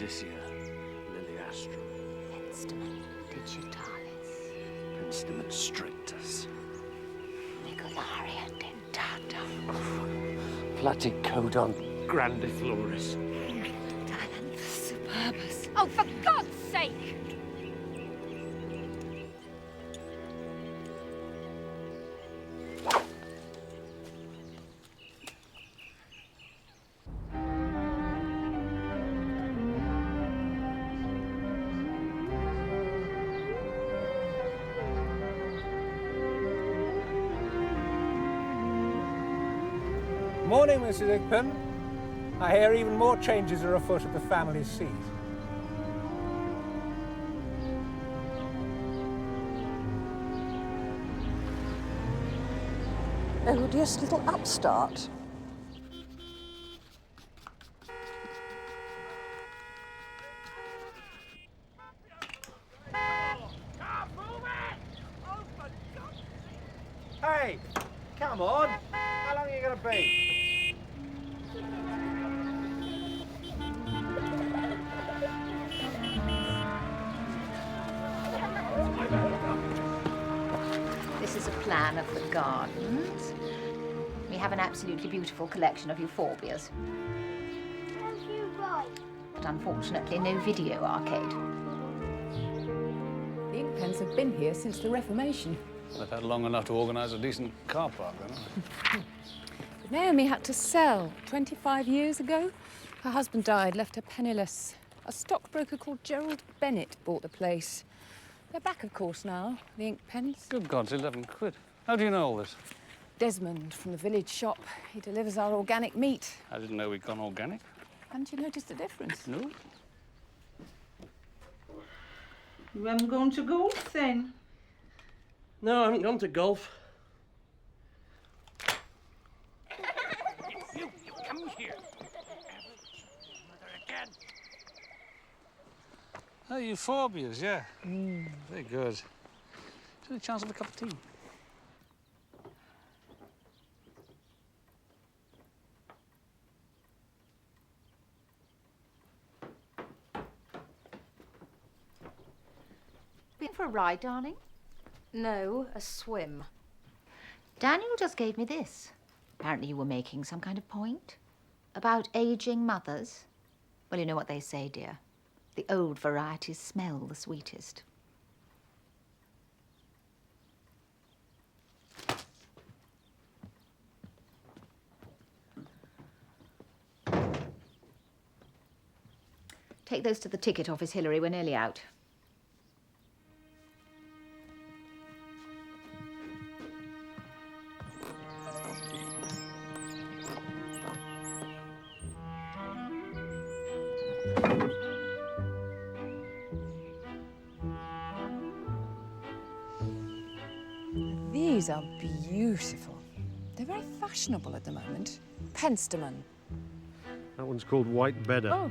Laodicea, Liliastrum. Penstemon digitalis. Penstemon strictus. Nicolaria dentata. Platycodon grandiflorus. Dilanthus superbus. Oh, for God's sake! Morning, Mrs. Inkpen. I hear even more changes are afoot at the family seat. Odious little upstart. Hey, come on. How long are you going to be? This is a plan of the gardens. We have an absolutely beautiful collection of euphorbias. Don't you right? But unfortunately, no video arcade. The Inkpens have been here since the Reformation. They've had long enough to organise a decent car park, haven't they? Naomi had to sell 25 years ago. Her husband died, left her penniless. A stockbroker called Gerald Bennett bought the place. They're back, of course, now, the Inkpens. Good God, it's 11 quid. How do you know all this? Desmond from the village shop. He delivers our organic meat. I didn't know we'd gone organic. Hadn't you noticed the difference? No. You haven't gone to golf then? No, I haven't gone to golf. You come here. Mother again. Oh, euphorbias, yeah. Very good. Is there any chance of a cup of tea? Been for a ride, darling? No, a swim. Daniel just gave me this. Apparently you were making some kind of point about aging mothers. Well, you know what they say, dear. The old varieties smell the sweetest. Take those to the ticket office, Hilary. We're nearly out. These are beautiful. They're very fashionable at the moment. Penstemon. That one's called White Bedder. Oh.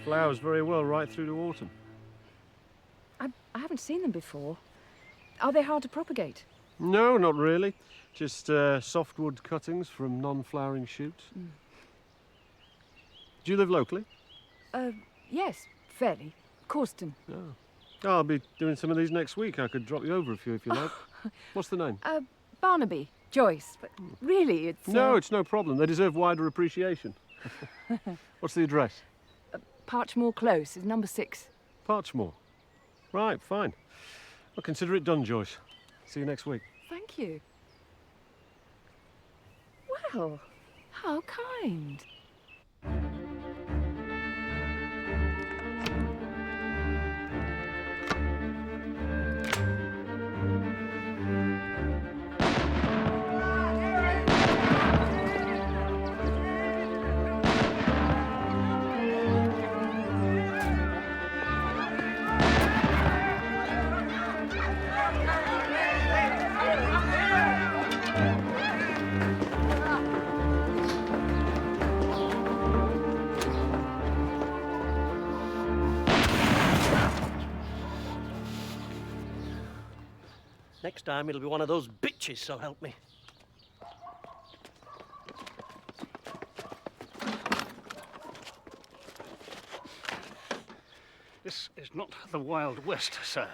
Flowers very well right through to autumn. I haven't seen them before. Are they hard to propagate? No, not really. Just softwood cuttings from non-flowering shoots. Do you live locally? Yes, fairly. Corston. Oh. I'll be doing some of these next week. I could drop you over a few if you like. What's the name? Barnaby, Joyce, but really it's... No, it's no problem. They deserve wider appreciation. What's the address? Parchmore Close is number 6. Parchmore. Right, fine. I'll consider it done, Joyce. See you next week. Thank you. Well, how kind. Next time it'll be one of those bitches, so help me. This is not the Wild West, sir.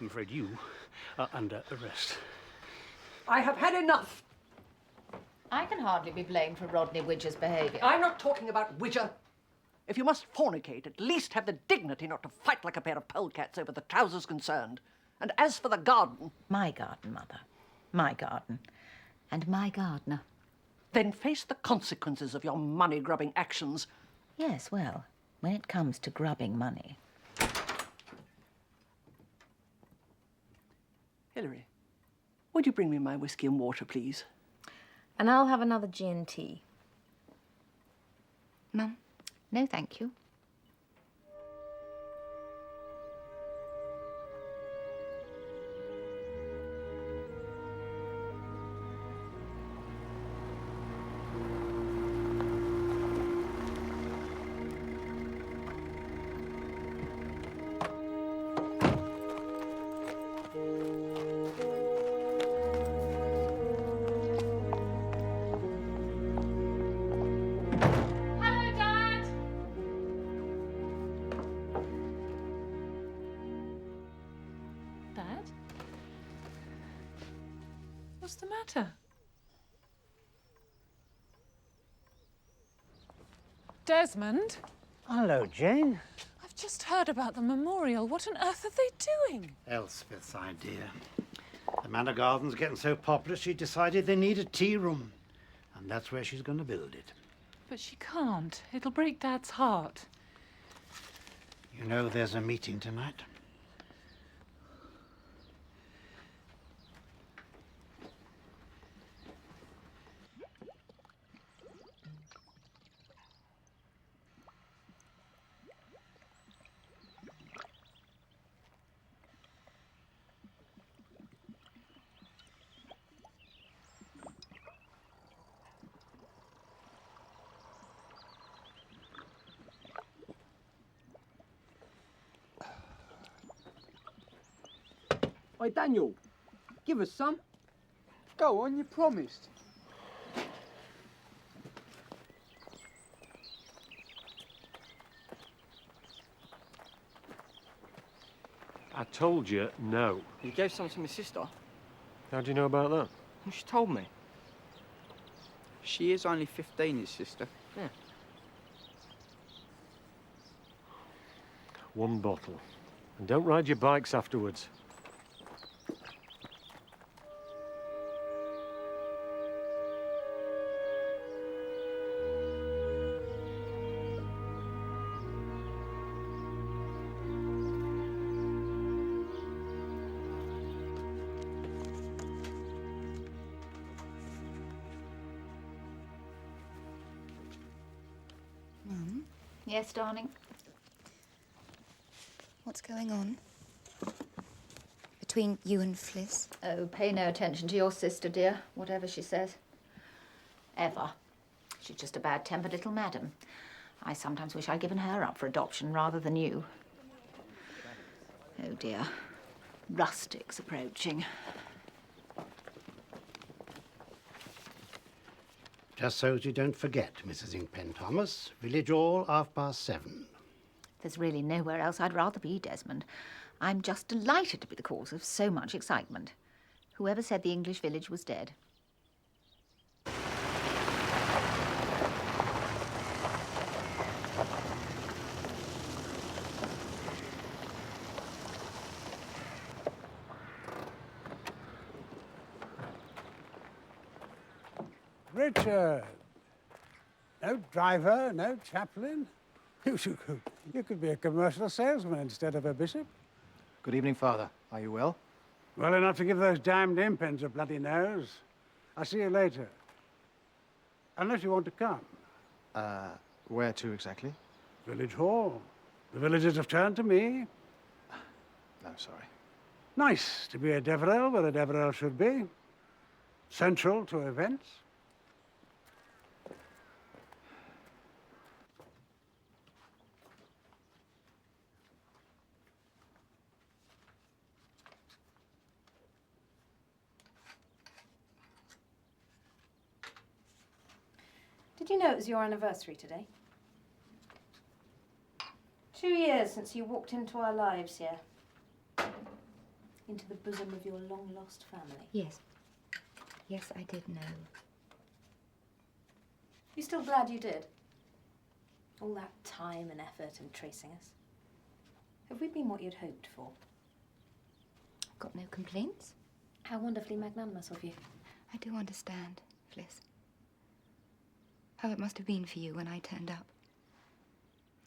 I'm afraid you are under arrest. I have had enough. I can hardly be blamed for Rodney Widger's behaviour. I'm not talking about Widger. If you must fornicate, at least have the dignity not to fight like a pair of polecats over the trousers concerned. And as for the garden... My garden, Mother. My garden. And my gardener. Then face the consequences of your money-grubbing actions. Yes, well, when it comes to grubbing money. Hilary, would you bring me my whiskey and water, please? And I'll have another G&T. Mum? No, thank you. What's the matter? Desmond? Hello, Jane. I've just heard about the memorial. What on earth are they doing? Elspeth's idea. The Manor Garden's getting so popular, she decided they need a tea room. And that's where she's going to build it. But she can't. It'll break Dad's heart. You know there's a meeting tonight? Hey, Daniel, give us some. Go on, you promised. I told you no. You gave some to my sister? How do you know about that? Well, she told me. She is only 15, his sister. Yeah. One bottle. And don't ride your bikes afterwards. Mum, Yes, darling? what's going on? Between you and Fliss? Oh, pay no attention to your sister, dear, whatever she says. Ever. She's just a bad-tempered little madam. I sometimes wish I'd given her up for adoption rather than you. Oh, dear. Rustic's approaching. Just so as you don't forget, Mrs. Inkpen Thomas, village hall, 7:30. There's really nowhere else I'd rather be, Desmond. I'm just delighted to be the cause of so much excitement. Whoever said the English village was dead? Richard. No driver, no chaplain. You could be a commercial salesman instead of a bishop. Good evening, Father. Are you well? Well enough to give those damned impens a bloody nose. I'll see you later. Unless you want to come. Where to exactly? Village hall. The villagers have turned to me. No, sorry. Nice to be a Deverell where a Deverell should be. Central to events. Did you know it was your anniversary today? 2 years since you walked into our lives here. Into the bosom of your long-lost family. Yes. Yes, I did know. You still glad you did? All that time and effort in tracing us. Have we been what you'd hoped for? Got no complaints? How wonderfully magnanimous of you. I do understand, Fliss. How it must have been for you when I turned up.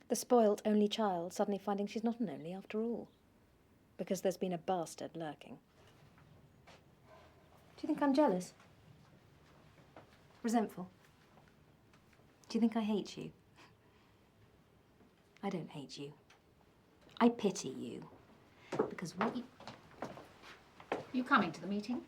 The spoilt only child suddenly finding she's not an only after all. Because there's been a bastard lurking. Do you think I'm jealous? Resentful? Do you think I hate you? I don't hate you. I pity you. Because what you... You coming to the meeting?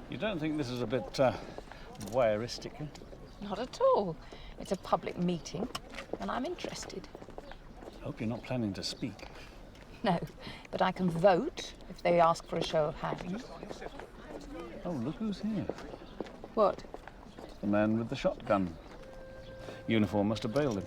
You don't think this is a bit voyeuristic? Eh? Not at all. It's a public meeting, and I'm interested. Hope you're not planning to speak. No, but I can vote if they ask for a show of hands. Oh, look who's here. What? The man with the shotgun. Uniform must have bailed him.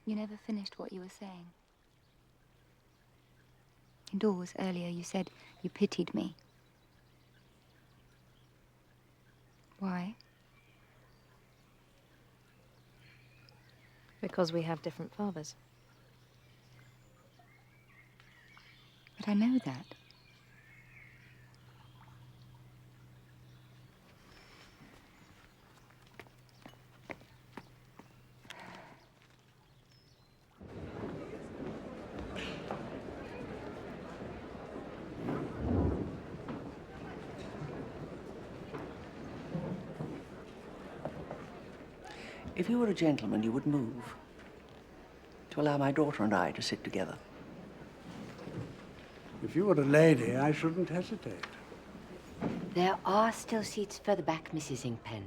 You never finished what you were saying. Indoors, earlier, you said you pitied me. Why? Because we have different fathers. But I know that. If you were a gentleman, you would move to allow my daughter and I to sit together. If you were a lady, I shouldn't hesitate. There are still seats further back, Mrs. Inkpen.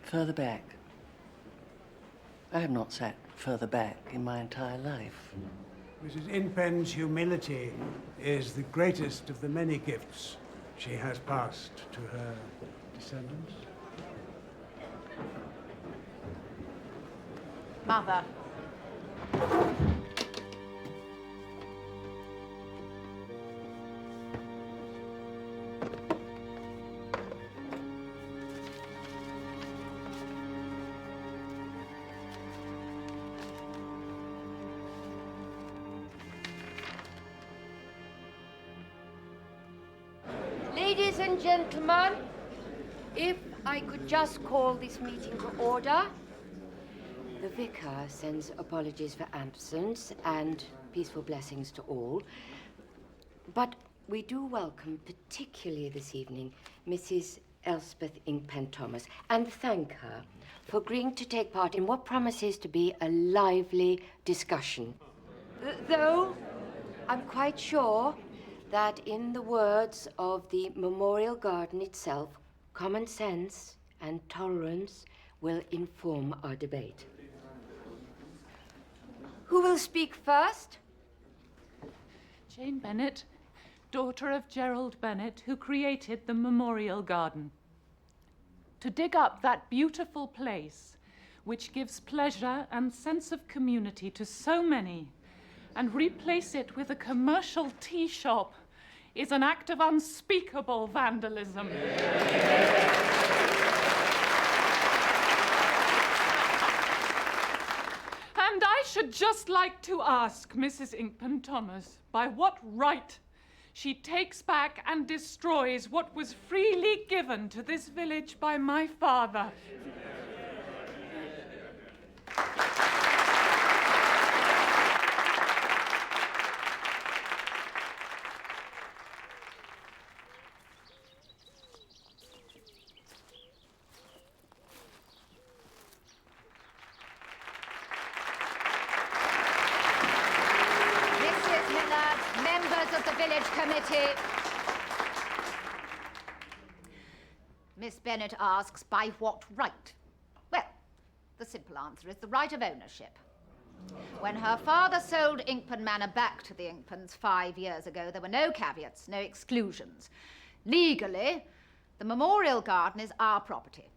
Further back? I have not sat further back in my entire life. Mrs. Inkpen's humility is the greatest of the many gifts she has passed to her descendants. Mother. Ladies and gentlemen, if I could just call this meeting to order. The vicar sends apologies for absence and peaceful blessings to all. But we do welcome, particularly this evening, Mrs. Elspeth Inkpen Thomas, and thank her for agreeing to take part in what promises to be a lively discussion. Though I'm quite sure that in the words of the memorial garden itself, common sense and tolerance will inform our debate. Who will speak first? Jane Bennett, daughter of Gerald Bennett, who created the memorial garden. To dig up that beautiful place which gives pleasure and sense of community to so many, and replace it with a commercial tea shop is an act of unspeakable vandalism. And I should just like to ask Mrs. Inkpen Thomas, by what right she takes back and destroys what was freely given to this village by my father. Mrs. Miller, members of the village committee. Miss Bennet asks, by what right? Well, the simple answer is the right of ownership. When her father sold Inkpen Manor back to the Inkpens 5 years ago, there were no caveats, no exclusions. Legally, the memorial garden is our property.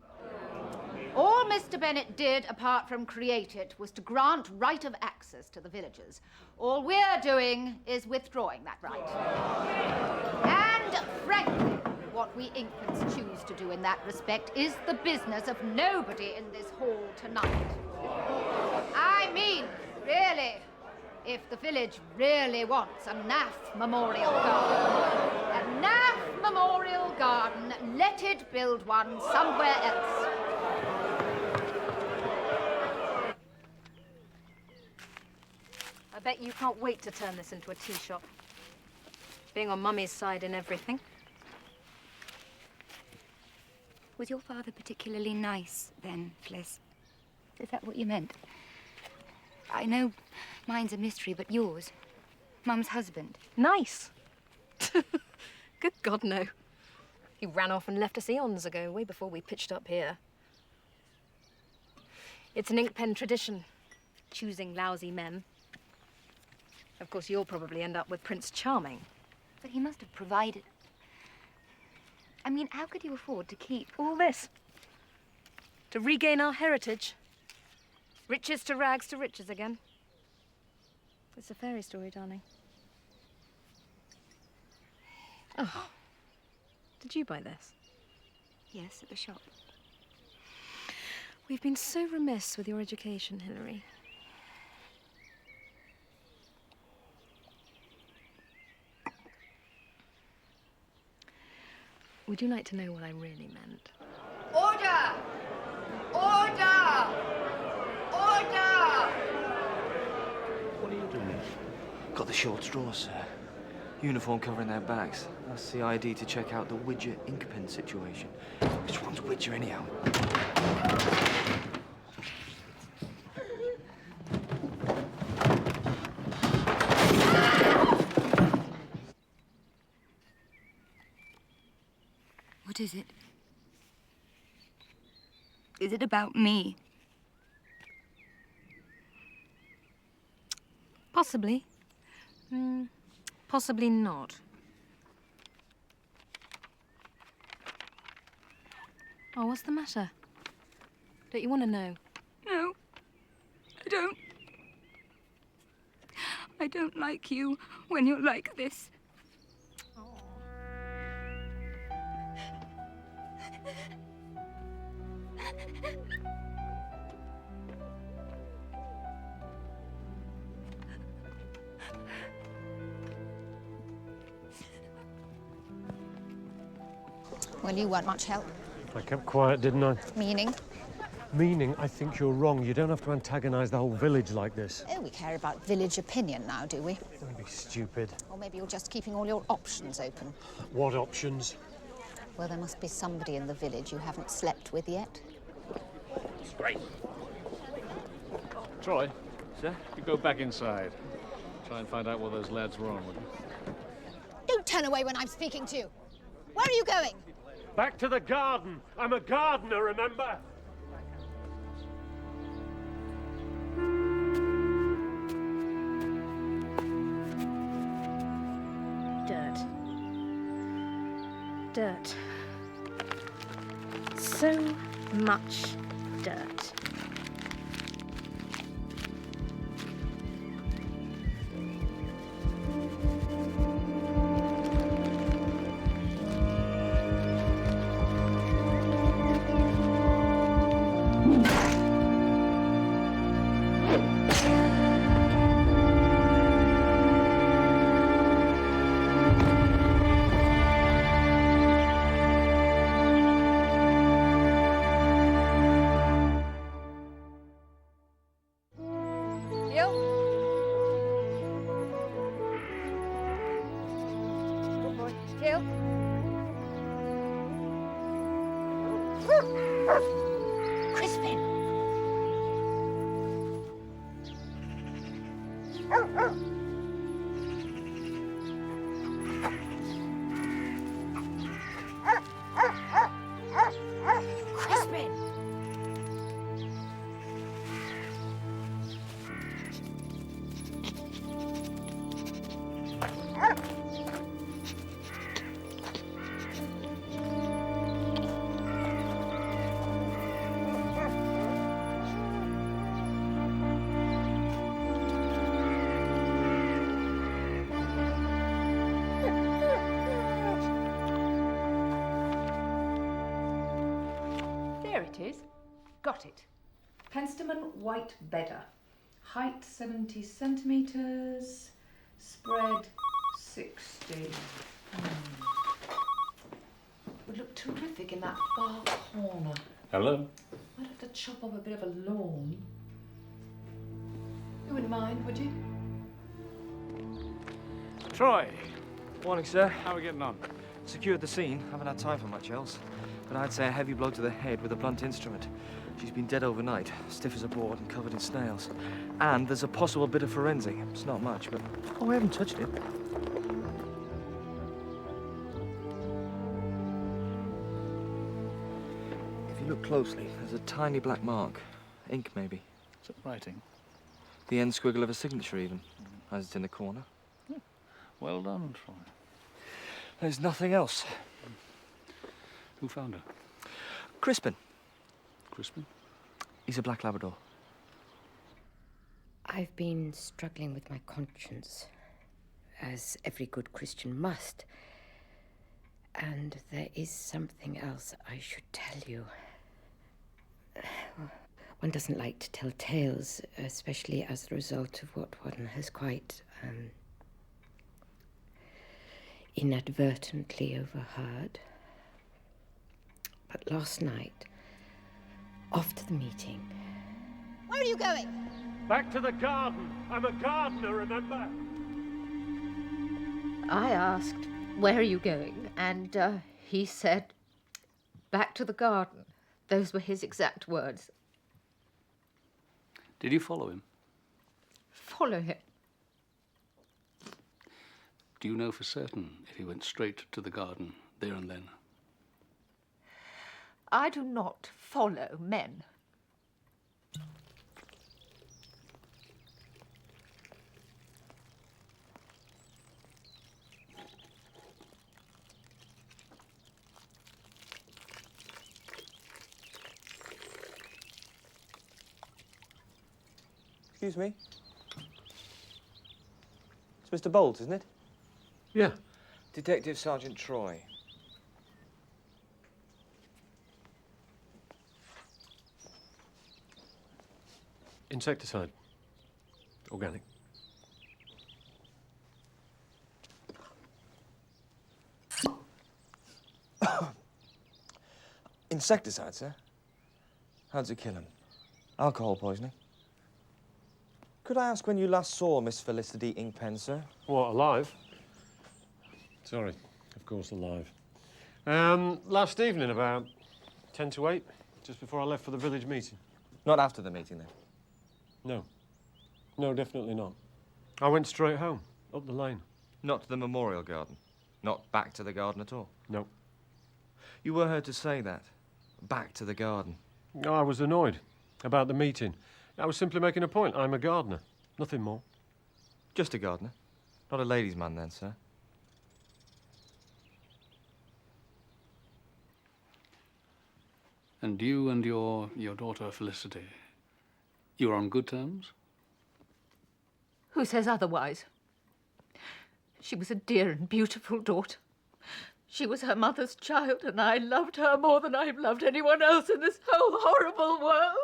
All Mr. Bennet did, apart from create it, was to grant right of access to the villagers. All we're doing is withdrawing that right. And frankly, what we Inkpens choose to do in that respect is the business of nobody in this hall tonight. I mean, really, if the village really wants a NAF memorial garden, let it build one somewhere else. I bet you can't wait to turn this into a tea shop. Being on Mummy's side in everything. Was your father particularly nice then, Fliss? Is that what you meant? I know mine's a mystery, but yours, Mum's husband. Nice? Good God, no. He ran off and left us eons ago, way before we pitched up here. It's an Inkpen tradition, choosing lousy men. Of course, you'll probably end up with Prince Charming. But he must have provided. I mean, how could you afford to keep all this? To regain our heritage. Riches to rags to riches again. It's a fairy story, darling. Oh. Did you buy this? Yes, at the shop. We've been so remiss with your education, Hilary. Would you like to know what I really meant? Order! Order! Order! What are you doing? Got the short straw, sir. Uniform covering their backs. That's the ID to check out the Widger Inkpen situation. Which one's Widger, anyhow? What is it? Is it about me? Possibly. Possibly not. Oh, what's the matter? Don't you want to know? No, I don't. I don't like you when you're like this. Well, you weren't much help. I kept quiet, didn't I? Meaning? Meaning, I think you're wrong. You don't have to antagonise the whole village like this. Oh, we care about village opinion now, do we? Don't be stupid. Or maybe you're just keeping all your options open. What options? Well, there must be somebody in the village you haven't slept with yet. It's great. Troy, sir? You go back inside. Try and find out what those lads were on with you. Don't turn away when I'm speaking to you. Where are you going? Back to the garden. I'm a gardener, remember? Dirt. Dirt. So much dirt. Crispin! Crispin! There it is. Got it. Penstamen white bedder. Height 70 centimetres. Spread 60. Would look terrific in that far corner. Hello. I'd have to chop off a bit of a lawn. You wouldn't mind, would you? Troy, Morning, sir. how are we getting on? Secured the scene. Haven't had time for much else. But I'd say a heavy blow to the head with a blunt instrument. She's been dead overnight, stiff as a board and covered in snails. And there's a possible bit of forensic. It's not much, but... Oh, I haven't touched it. If you look closely, there's a tiny black mark. Ink, maybe. Is it writing? The end squiggle of a signature, even, as it's in the corner. Well done, Troy. There's nothing else. Who found her? Crispin. Crispin? He's a black Labrador. I've been struggling with my conscience, as every good Christian must. And there is something else I should tell you. One doesn't like to tell tales, especially as a result of what one has quite inadvertently overheard. But last night, after the meeting... Where are you going? Back to the garden. I'm a gardener, remember? I asked, where are you going? And he said, back to the garden. Those were his exact words. Did you follow him? Follow him? Do you know for certain if he went straight to the garden there and then? I do not follow men. Excuse me? It's Mr. Bolt, isn't it? Yeah. Detective Sergeant Troy. Insecticide. Organic. Insecticide, sir? How'd you kill him? Alcohol poisoning? Could I ask when you last saw Miss Felicity Inkpen, sir? What, alive? Sorry, of course alive. Last evening about 10 to 8, just before I left for the village meeting. Not after the meeting, then? No. No, definitely not. I went straight home, up the lane. Not to the memorial garden? Not back to the garden at all? No. You were heard to say that? Back to the garden? No, I was annoyed about the meeting. I was simply making a point. I'm a gardener. Nothing more. Just a gardener? Not a ladies' man, then, sir? And you and your daughter Felicity, you were on good terms? Who says otherwise? She was a dear and beautiful daughter. She was her mother's child, and I loved her more than I've loved anyone else in this whole horrible world.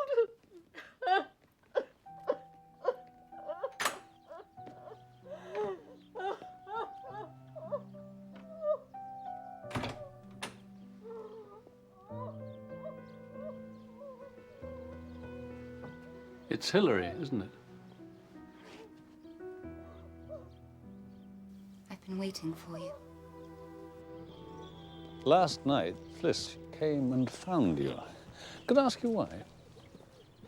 It's Hillary, isn't it? I've been waiting for you. Last night, Fliss came and found you. Could I ask you why?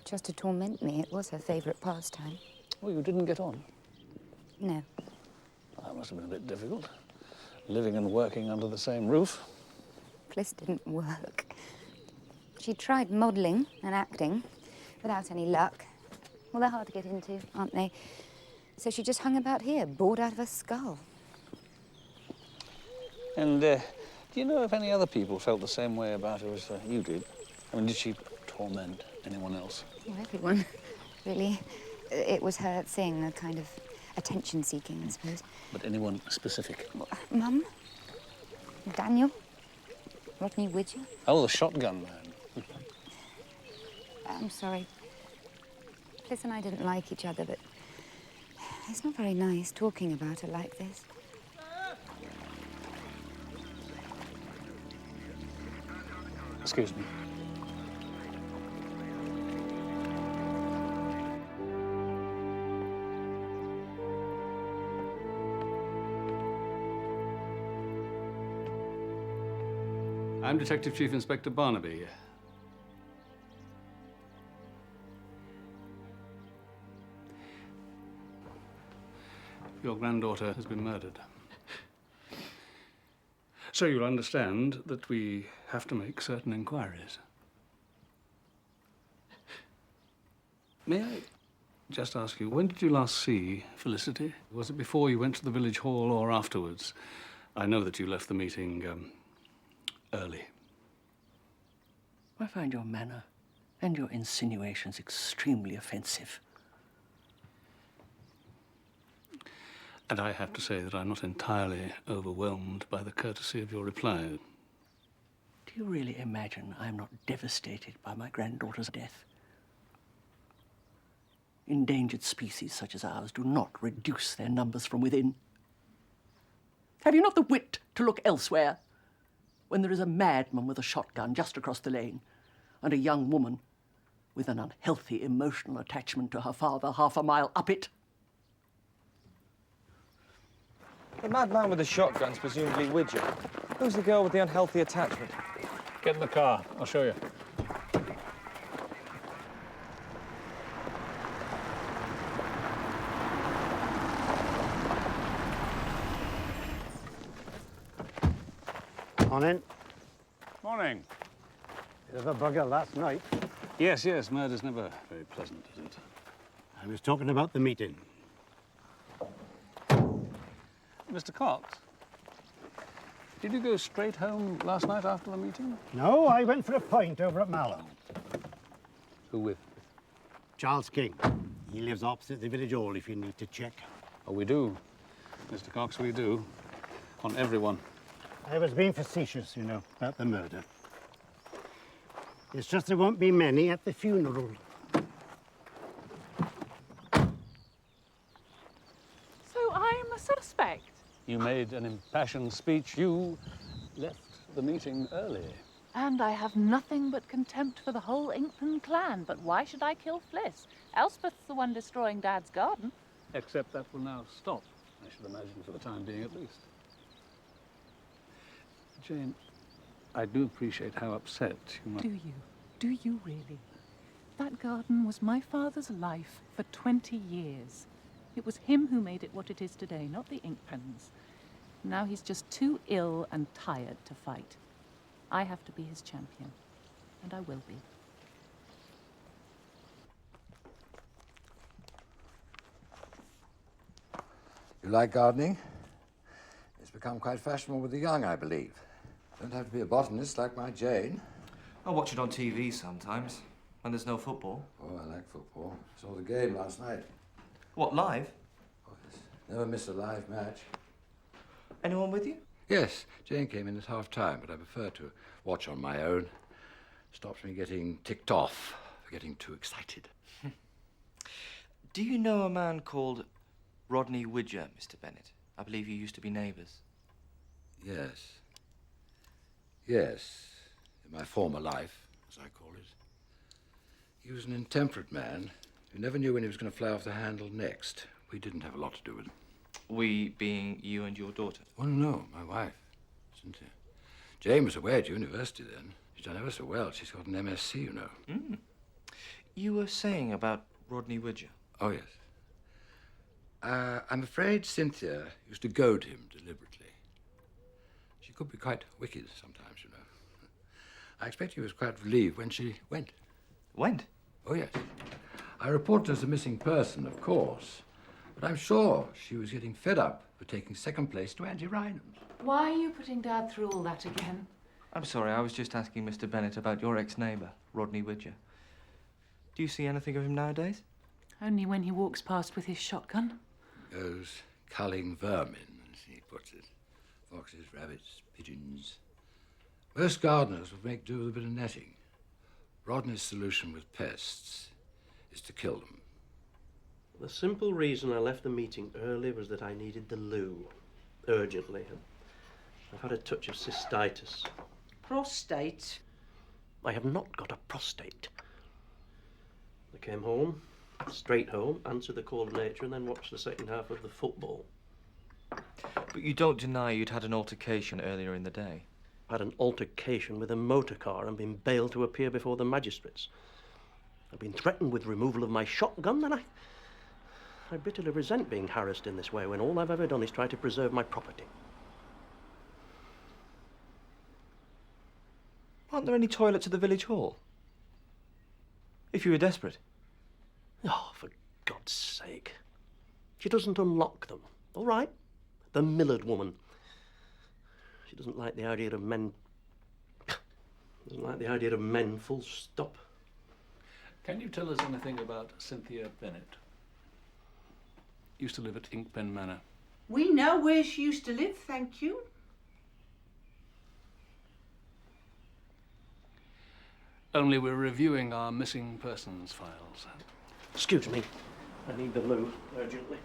Just to torment me. It was her favourite pastime. Well, you didn't get on. No. That must have been a bit difficult, living and working under the same roof. Fliss didn't work. She tried modelling and acting, without any luck. Well, they're hard to get into, aren't they? So she just hung about here, bored out of her skull. And do you know if any other people felt the same way about her as you did? I mean, did she torment anyone else? Oh, everyone, really. It was her thing, a kind of attention-seeking, I suppose. But anyone specific? Mum? Daniel? Rodney Widger? Oh, the shotgun man. I'm sorry. Fliss and I didn't like each other, but it's not very nice talking about her like this. Excuse me. I'm Detective Chief Inspector Barnaby. Your granddaughter has been murdered. So you'll understand that we have to make certain inquiries. May I just ask you, when did you last see Felicity? Was it before you went to the village hall or afterwards? I know that you left the meeting early. I find your manner and your insinuations extremely offensive. And I have to say that I'm not entirely overwhelmed by the courtesy of your reply. Do you really imagine I'm not devastated by my granddaughter's death? Endangered species such as ours do not reduce their numbers from within. Have you not the wit to look elsewhere when there is a madman with a shotgun just across the lane and a young woman with an unhealthy emotional attachment to her father half a mile up it? The madman with the shotgun's presumably Widger. Who's the girl with the unhealthy attachment? Get in the car. I'll show you. On in. Morning. Bit of a bugger last night. Yes, yes, murder's never very pleasant, is it? I was talking about the meeting. Mr. Cox, did you go straight home last night after the meeting? No, I went for a pint over at Mallow. Who with? Charles King. He lives opposite the village hall if you need to check. Oh, we do. Mr. Cox, we do. On everyone. I was being facetious, you know, about the murder. It's just there won't be many at the funeral. So I'm a suspect. You made an impassioned speech. You left the meeting early. And I have nothing but contempt for the whole Inkpen clan. But why should I kill Fliss? Elspeth's the one destroying Dad's garden. Except that will now stop, I should imagine, for the time being at least. Jane, I do appreciate how upset you must... Do you? Do you really? That garden was my father's life for 20 years. It was him who made it what it is today, not the Inkpens. Now he's just too ill and tired to fight. I have to be his champion, and I will be. You like gardening? It's become quite fashionable with the young, I believe. Don't have to be a botanist like my Jane. I watch it on TV sometimes, when there's no football. Oh, I like football. Saw the game last night. What, live? Oh, yes. Never miss a live match. Anyone with you? Yes, Jane came in at half-time, but I prefer to watch on my own. Stops me getting ticked off for getting too excited. Do you know a man called Rodney Widger, Mr. Bennett? I believe you used to be neighbours. Yes. Yes. In my former life, as I call it. He was an intemperate man who never knew when he was going to fly off the handle next. We didn't have a lot to do with it. We being you and your daughter? Oh, no, my wife, Cynthia. Jane was away at university then. She's done ever so well. She's got an MSc, you know. Mm. You were saying about Rodney Widger. Oh, yes. I'm afraid Cynthia used to goad him deliberately. She could be quite wicked sometimes, you know. I expect he was quite relieved when she went. Went? Oh, yes. I reported her as a missing person, of course. But I'm sure she was getting fed up with taking second place to Auntie Rynham. Why are you putting Dad through all that again? I'm sorry, I was just asking Mr. Bennett about your ex-neighbour, Rodney Widger. Do you see anything of him nowadays? Only when he walks past with his shotgun. Those culling vermin, as he puts it. Foxes, rabbits, pigeons. Most gardeners would make do with a bit of netting. Rodney's solution with pests is to kill them. The simple reason I left the meeting early was that I needed the loo. Urgently. I've had a touch of cystitis. Prostate? I have not got a prostate. I came home, straight home, answered the call of nature, and then watched the second half of the football. But you don't deny you'd had an altercation earlier in the day? I had an altercation with a motor car and been bailed to appear before the magistrates. I've been threatened with removal of my shotgun, and I bitterly resent being harassed in this way when all I've ever done is try to preserve my property. Aren't there any toilets at the village hall? If you were desperate. Oh, for God's sake. She doesn't unlock them. All right. The Millard woman. She doesn't like the idea of men... doesn't like the idea of men, full stop. Can you tell us anything about Cynthia Bennett? Used to live at Inkpen Manor. We know where she used to live, thank you. Only we're reviewing our missing persons files. Excuse me. I need the loo urgently.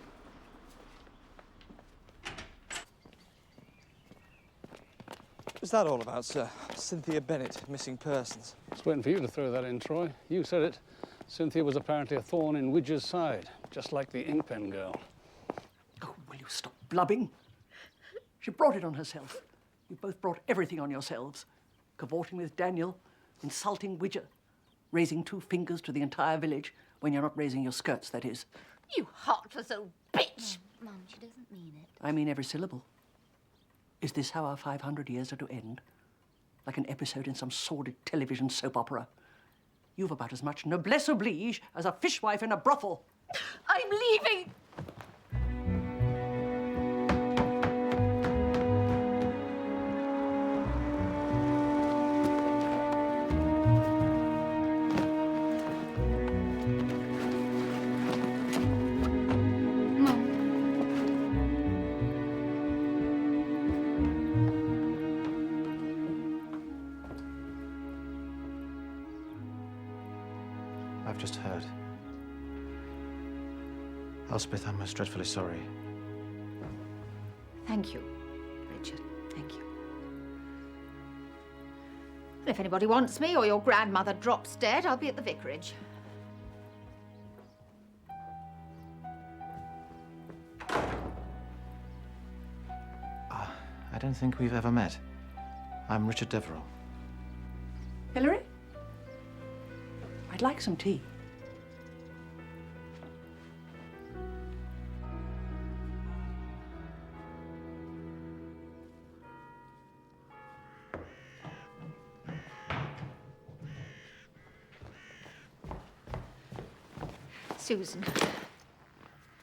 What's that all about, sir? Cynthia Bennett, missing persons. I was waiting for you to throw that in, Troy. You said it. Cynthia was apparently a thorn in Widger's side, just like the Inkpen girl. Oh, will you stop blubbing? She brought it on herself. You both brought everything on yourselves. Cavorting with Daniel, insulting Widger, raising two fingers to the entire village when you're not raising your skirts, that is. You heartless old bitch! Mum, she doesn't mean it. I mean every syllable. Is this how our 500 years are to end? Like an episode in some sordid television soap opera? You've about as much noblesse oblige as a fishwife in a brothel. I'm leaving! I've just heard. Elspeth, I'm most dreadfully sorry. Thank you, Richard. Thank you. And if anybody wants me or your grandmother drops dead, I'll be at the vicarage. I don't think we've ever met. I'm Richard Deverell. Hilary? I'd like some tea. Susan,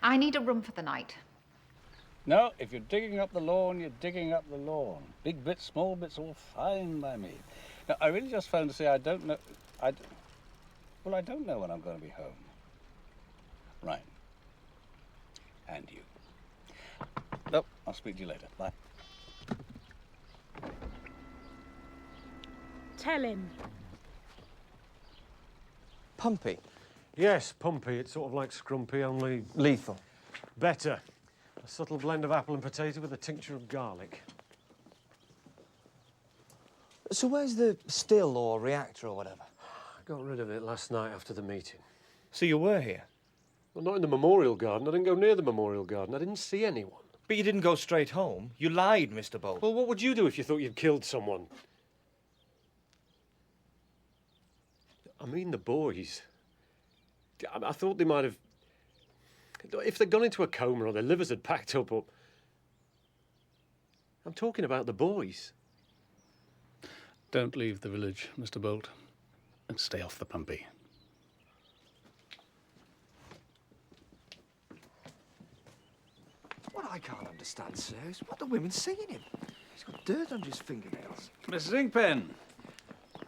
I need a room for the night. No, if you're digging up the lawn, you're digging up the lawn. Big bits, small bits, all fine by me. Now, I really just phoned to say I don't know... Well, I don't know when I'm going to be home. Right. And you. No, I'll speak to you later. Bye. Tell him. Pumpy? Yes, pumpy. It's sort of like scrumpy, only... Lethal. Better. A subtle blend of apple and potato with a tincture of garlic. So where's the still or reactor or whatever? I got rid of it last night after the meeting. So you were here? Well, not in the memorial garden. I didn't go near the memorial garden. I didn't see anyone. But you didn't go straight home. You lied, Mr. Bolt. Well, what would you do if you thought you'd killed someone? I mean the boys. I thought they might have... If they'd gone into a coma or their livers had packed up or... I'm talking about the boys. Don't leave the village, Mr. Bolt, and stay off the pumpy. What I can't understand, sir, is what the women's seeing him. He's got dirt under his fingernails. Mrs. Inkpen,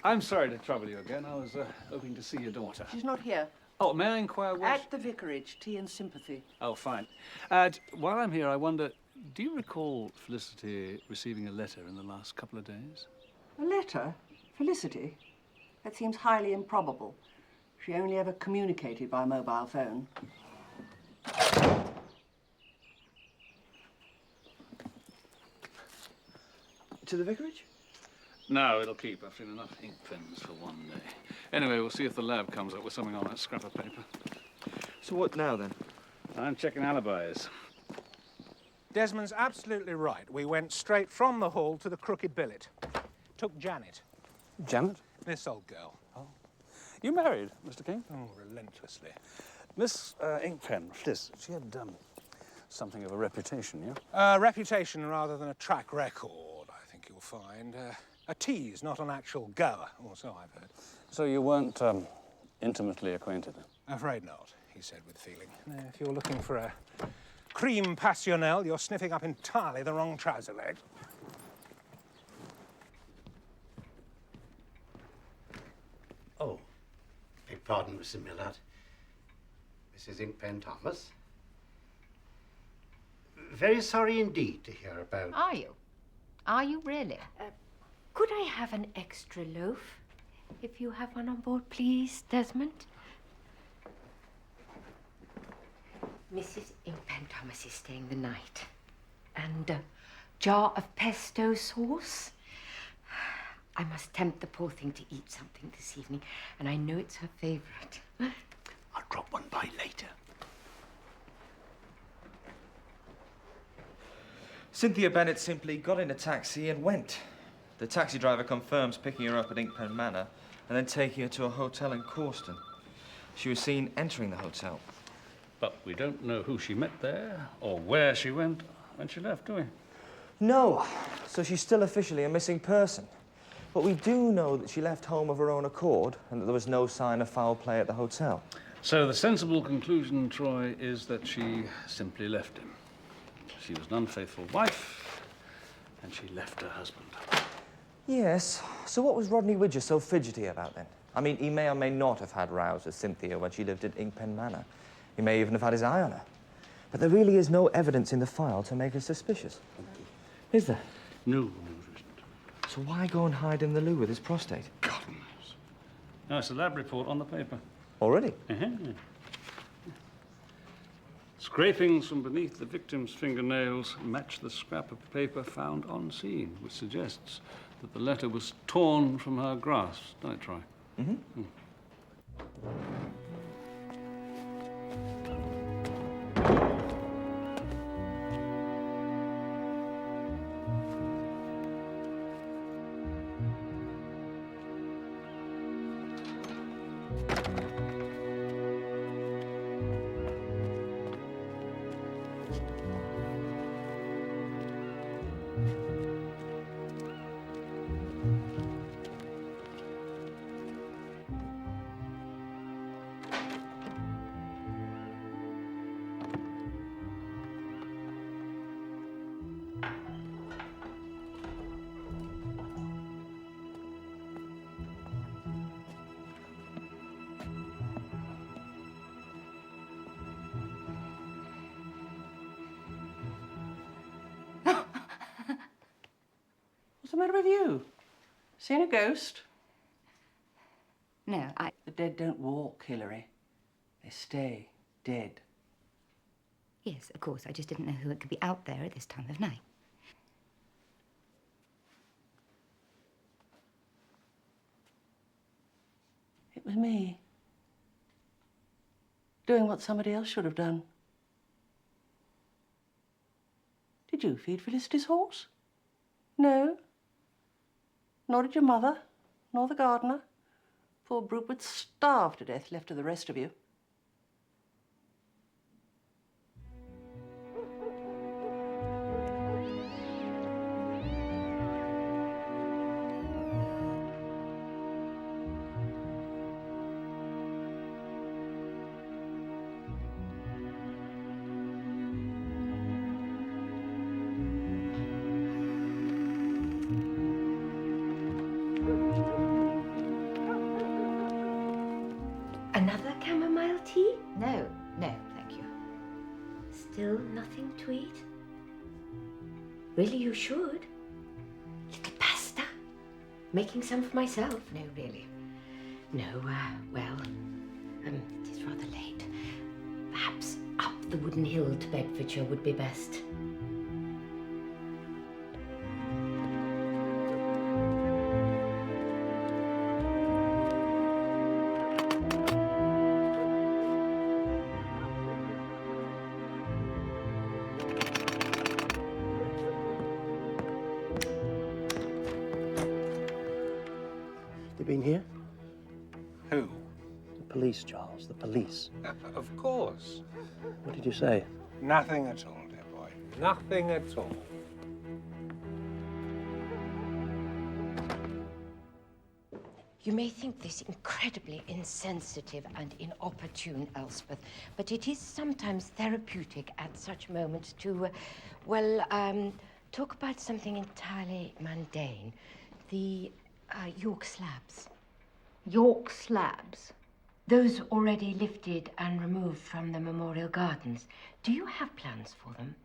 I'm sorry to trouble you again. I was hoping to see your daughter. She's not here. Oh, may I inquire what... At the vicarage, tea and sympathy. Oh, fine. While I'm here, I wonder, do you recall Felicity receiving a letter in the last couple of days? A letter? Felicity? That seems highly improbable. She only ever communicated by mobile phone. To the vicarage? No, it'll keep. I've seen enough ink pens for one day. Anyway, we'll see if the lab comes up with something on that scrap of paper. So what now, then? I'm checking alibis. Desmond's absolutely right. We went straight from the hall to the crooked billet. Took Janet. Janet? This old girl. Oh. You married, Mr. King? Oh, relentlessly. Miss Inkpen, Fliss, she had something of a reputation, yeah? Reputation rather than a track record, I think you'll find. A tease, not an actual goer, or so I've heard. So you weren't intimately acquainted? Afraid not, he said with feeling. If you're looking for a cream passionnel, you're sniffing up entirely the wrong trouser leg. Oh, beg pardon, Mr. Millard. Mrs. Inkpen Thomas. Very sorry indeed to hear about... Are you? Are you really? Could I have an extra loaf? If you have one on board, please, Desmond. Mrs. Inkpen Thomas is staying the night. And a jar of pesto sauce. I must tempt the poor thing to eat something this evening, and I know it's her favourite. I'll drop one by later. Cynthia Bennett simply got in a taxi and went. The taxi driver confirms picking her up at Inkpen Manor and then taking her to a hotel in Corston. She was seen entering the hotel. But we don't know who she met there or where she went when she left, do we? No, so she's still officially a missing person. But we do know that she left home of her own accord and that there was no sign of foul play at the hotel. So the sensible conclusion, Troy, is that she simply left him. She was an unfaithful wife, and she left her husband. Yes, so what was Rodney Widger so fidgety about then? I mean, he may or may not have had rows with Cynthia when she lived at Inkpen Manor. He may even have had his eye on her. But there really is no evidence in the file to make us suspicious. Is there? No, there isn't. So why go and hide in the loo with his prostate? God knows. No, it's a lab report on the paper. Already? Scrapings from beneath the victim's fingernails match the scrap of paper found on scene, which suggests that the letter was torn from her grasp, don't it, Troy? Mm-hmm. What's the matter with you? Seen a ghost? No, The dead don't walk, Hilary. They stay dead. Yes, of course. I just didn't know who it could be out there at this time of night. It was me. Doing what somebody else should have done. Did you feed Felicity's horse? No. Nor did your mother, nor the gardener, Poor brute would starve to death, left to the rest of you. Another chamomile tea? No, thank you. Still nothing to eat? Really, you should. Little pasta. Making some for myself. No, really. No, well, it is rather late. Perhaps up the Wooden Hill to Bedfordshire would be best. They been here? Who? The police, Charles, the police. Of course. What did you say? Nothing at all, dear boy. Nothing at all. You may think this incredibly insensitive and inopportune, Elspeth, but it is sometimes therapeutic at such moments to, talk about something entirely mundane. The York slabs. York slabs? Those already lifted and removed from the Memorial Gardens. Do you have plans for them?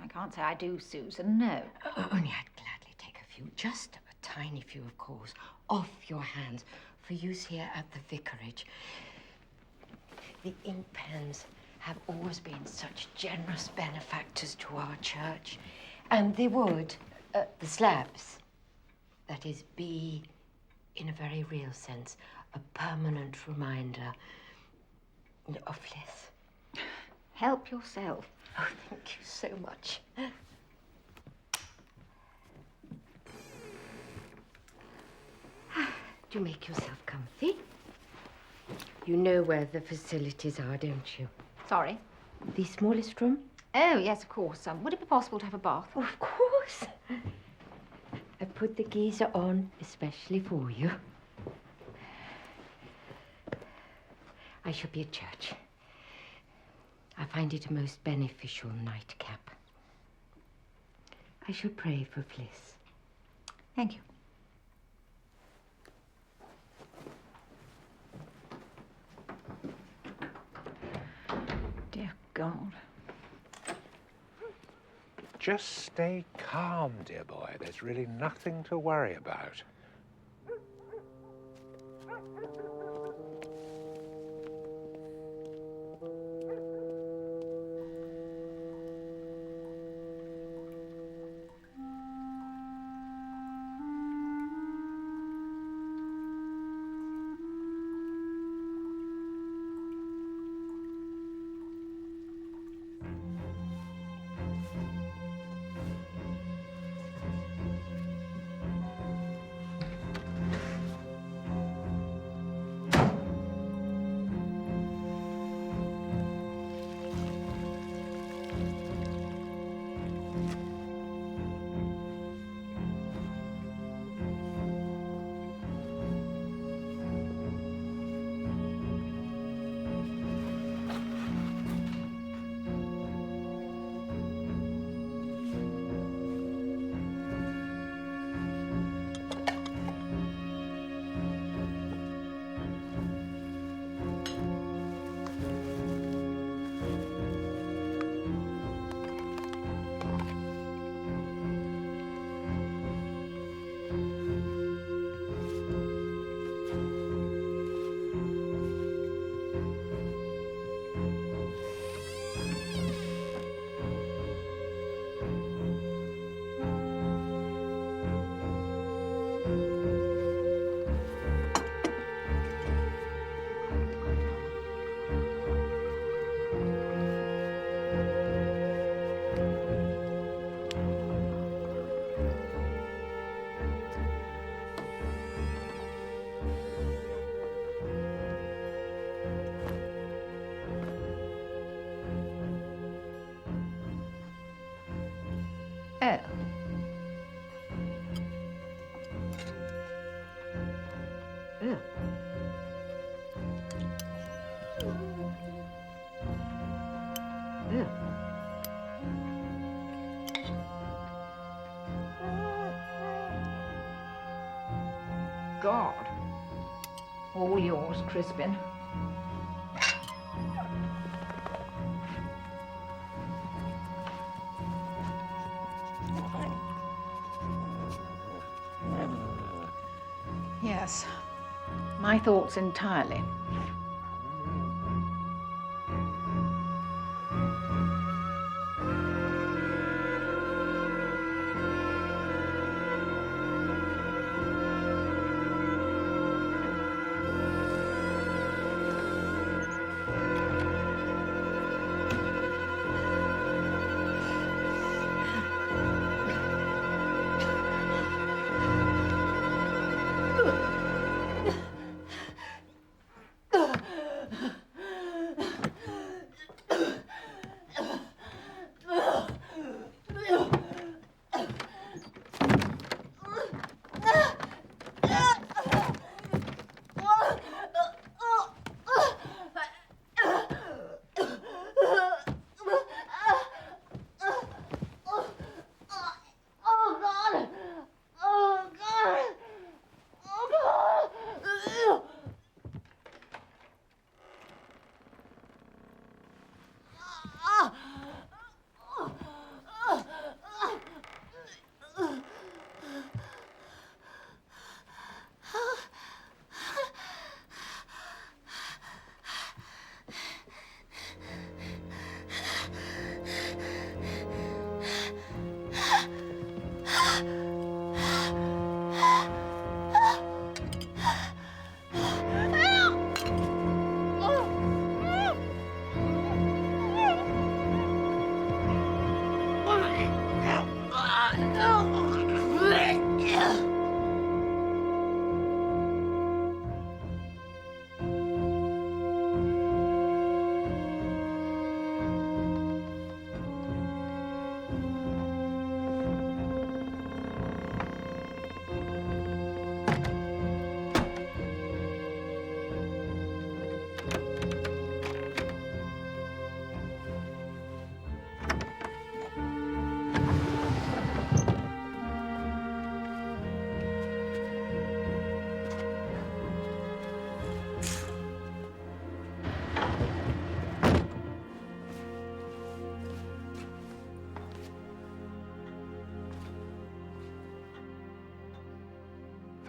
I can't say I do, Susan, no. Only I'd gladly take a few, just a tiny few, of course, off your hands for use here at the vicarage. The Inkpens have always been such generous benefactors to our church, and they would, the slabs, that is, be, in a very real sense, a permanent reminder of Fliss. Help yourself. Oh, thank you so much. Do make yourself comfy. You know where the facilities are, don't you? Sorry? The smallest room? Oh, yes, of course. Would it be possible to have a bath? Oh, of course. I put the geyser on especially for you. I shall be at church. I find it a most beneficial nightcap. I shall pray for Fliss. Thank you. Dear God. Just stay calm, dear boy. There's really nothing to worry about. God. All yours, Crispin. Yes, my thoughts entirely.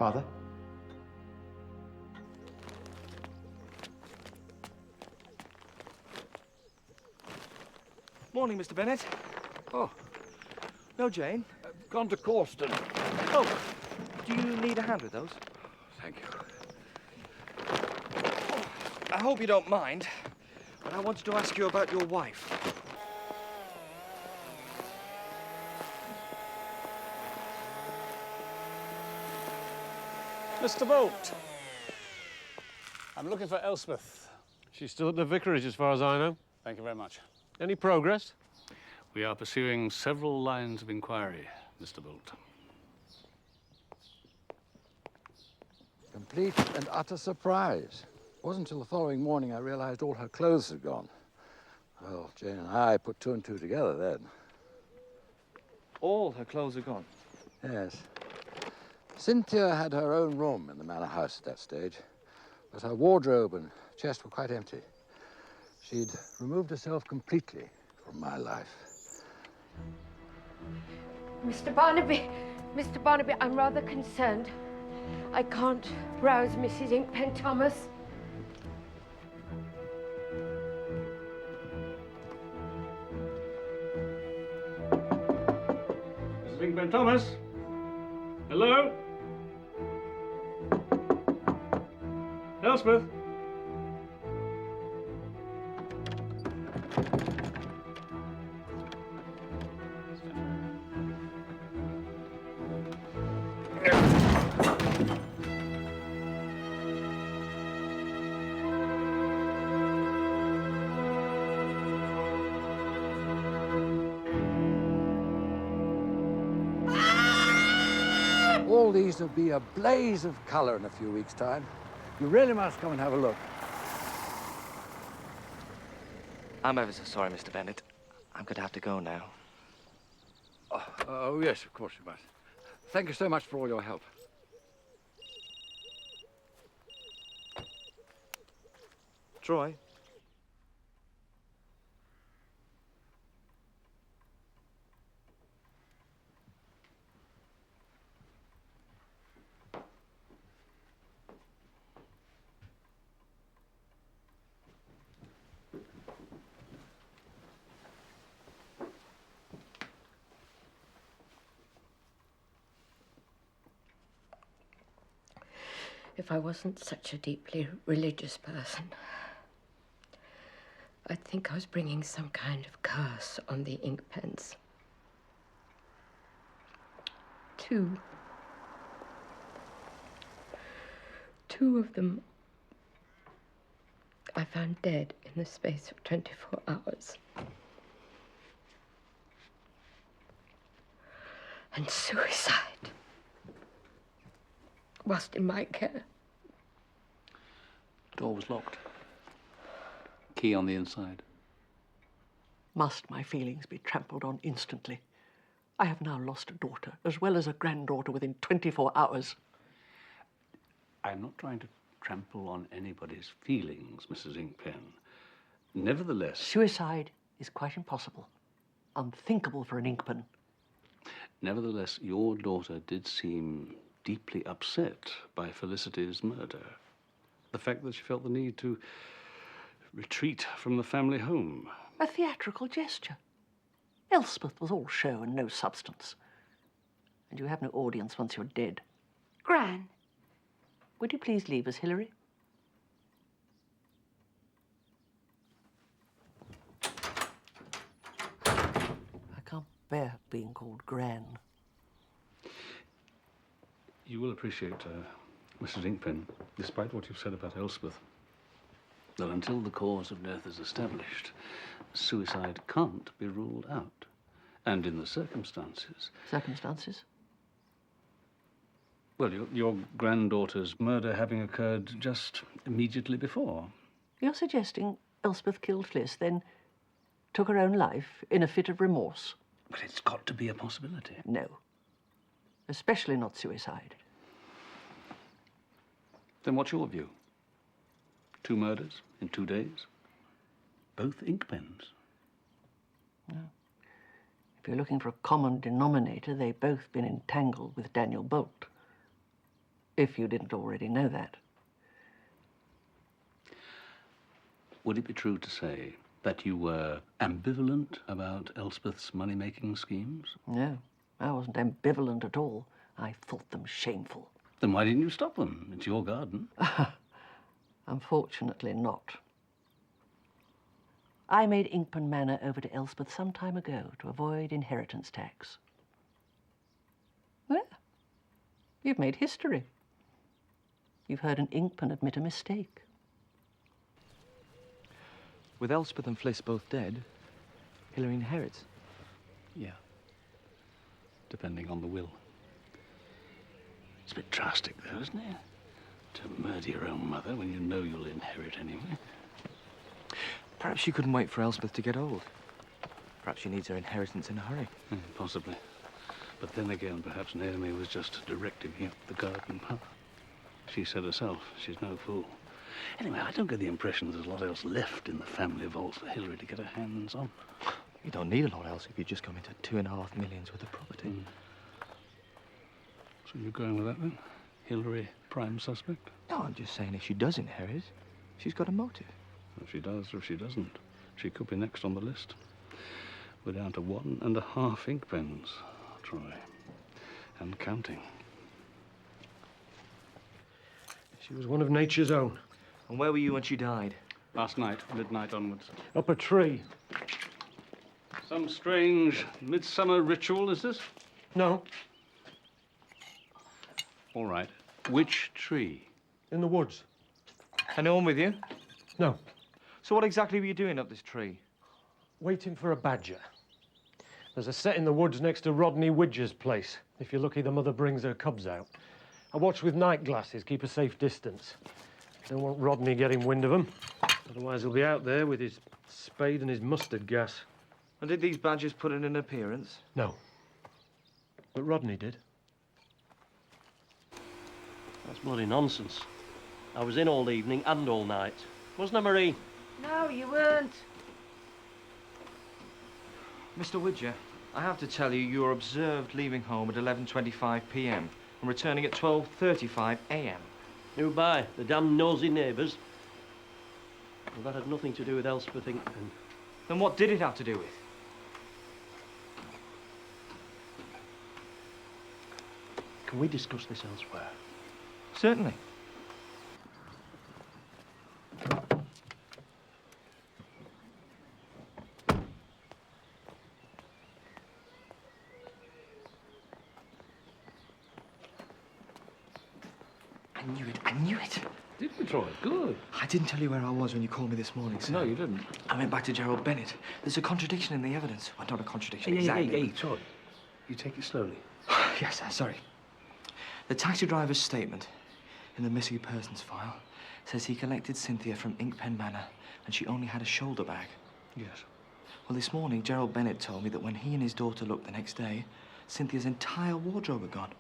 Father? Morning, Mr. Bennett. Oh. No, Jane? Gone to Corston. Oh, do you need a hand with those? Thank you. I hope you don't mind, but I wanted to ask you about your wife. Mr. Bolt. I'm looking for Elspeth. She's still at the vicarage, as far as I know. Thank you very much. Any progress? We are pursuing several lines of inquiry, Mr. Bolt. Complete and utter surprise. It wasn't until the following morning I realized all her clothes had gone. Well, Jane and I put two and two together then. All her clothes are gone? Yes. Cynthia had her own room in the manor house at that stage, but her wardrobe and chest were quite empty. She'd removed herself completely from my life. Mr. Barnaby, I'm rather concerned. I can't rouse Mrs. Inkpen, Thomas. Mrs. Inkpen Thomas? Hello? Elspeth? All these will be a blaze of colour in a few weeks' time. You really must come and have a look. I'm ever so sorry, Mr. Bennett. I'm going to have to go now. Oh, yes, of course you must. Thank you so much for all your help. Troy? If I wasn't such a deeply religious person, I'd think I was bringing some kind of curse on the Inkpens. Two of them I found dead in the space of 24 hours. And suicide whilst in my care. Door was locked. Key on the inside. Must my feelings be trampled on instantly? I have now lost a daughter, as well as a granddaughter, within 24 hours. I'm not trying to trample on anybody's feelings, Mrs. Inkpen. Nevertheless... Suicide is quite impossible. Unthinkable for an Inkpen. Nevertheless, your daughter did seem deeply upset by Felicity's murder. The fact that she felt the need to retreat from the family home. A theatrical gesture. Elspeth was all show and no substance. And you have no audience once you're dead. Gran. Would you please leave us, Hilary? I can't bear being called Gran. You will appreciate, Mrs. Inkpen, despite what you've said about Elspeth, that until the cause of death is established, suicide can't be ruled out. And in the circumstances... Circumstances? Well, your granddaughter's murder having occurred just immediately before. You're suggesting Elspeth killed Fliss, then took her own life in a fit of remorse? But it's got to be a possibility. No. Especially not suicide. Then what's your view? 2 murders in 2 days? Both Inkpens? No. If you're looking for a common denominator, they've both been entangled with Daniel Bolt. If you didn't already know that. Would it be true to say that you were ambivalent about Elspeth's money-making schemes? No, I wasn't ambivalent at all. I thought them shameful. Then why didn't you stop them? It's your garden. Unfortunately not. I made Inkpen Manor over to Elspeth some time ago to avoid inheritance tax. Well, you've made history. You've heard an Inkpen admit a mistake. With Elspeth and Fliss both dead, Hilary inherits. Yeah. Depending on the will. It's a bit drastic, though, isn't it? To murder your own mother when you know you'll inherit anyway. Perhaps she couldn't wait for Elspeth to get old. Perhaps she needs her inheritance in a hurry. Possibly. But then again, perhaps Naomi was just directing me up the garden path. She said herself, she's no fool. Anyway, I don't get the impression there's a lot else left in the family vault for Hilary to get her hands on. You don't need a lot else if you just come into 2.5 million worth of property. So you're going with that, then? Hilary, prime suspect? No, I'm just saying if she does inherit, she's got a motive. If she does or if she doesn't, she could be next on the list. We're down to 1.5 Inkpens, Troy. And counting. She was one of nature's own. And where were you when she died? Last night, midnight onwards. Up a tree. Some strange midsummer ritual, is this? No. All right. Which tree? In the woods. And no one with you? No. So what exactly were you doing up this tree? Waiting for a badger. There's a set in the woods next to Rodney Widger's place. If you're lucky, the mother brings her cubs out. I watch with night glasses, keep a safe distance. Don't want Rodney getting wind of them. Otherwise he'll be out there with his spade and his mustard gas. And did these badgers put in an appearance? No. But Rodney did. That's bloody nonsense. I was in all evening and all night. Wasn't I, Marie? No, you weren't. Mr. Widger, I have to tell you, you were observed leaving home at 11:25 p.m. and returning at 12:35 a.m. Who by? The damn nosy neighbours? Well, that had nothing to do with Elspeth Inkpen. Then what did it have to do with? Can we discuss this elsewhere? Certainly. I knew it. Did you, Troy? Good. I didn't tell you where I was when you called me this morning, sir. No, you didn't. I went back to Gerald Bennett. There's a contradiction in the evidence. Well, not a contradiction, Hey, exactly. hey, Troy. You take it slowly. Yes, sir, sorry. The taxi driver's statement in the missing persons file says he collected Cynthia from Inkpen Manor and she only had a shoulder bag. Yes. Well, this morning, Gerald Bennett told me that when he and his daughter looked the next day, Cynthia's entire wardrobe had gone.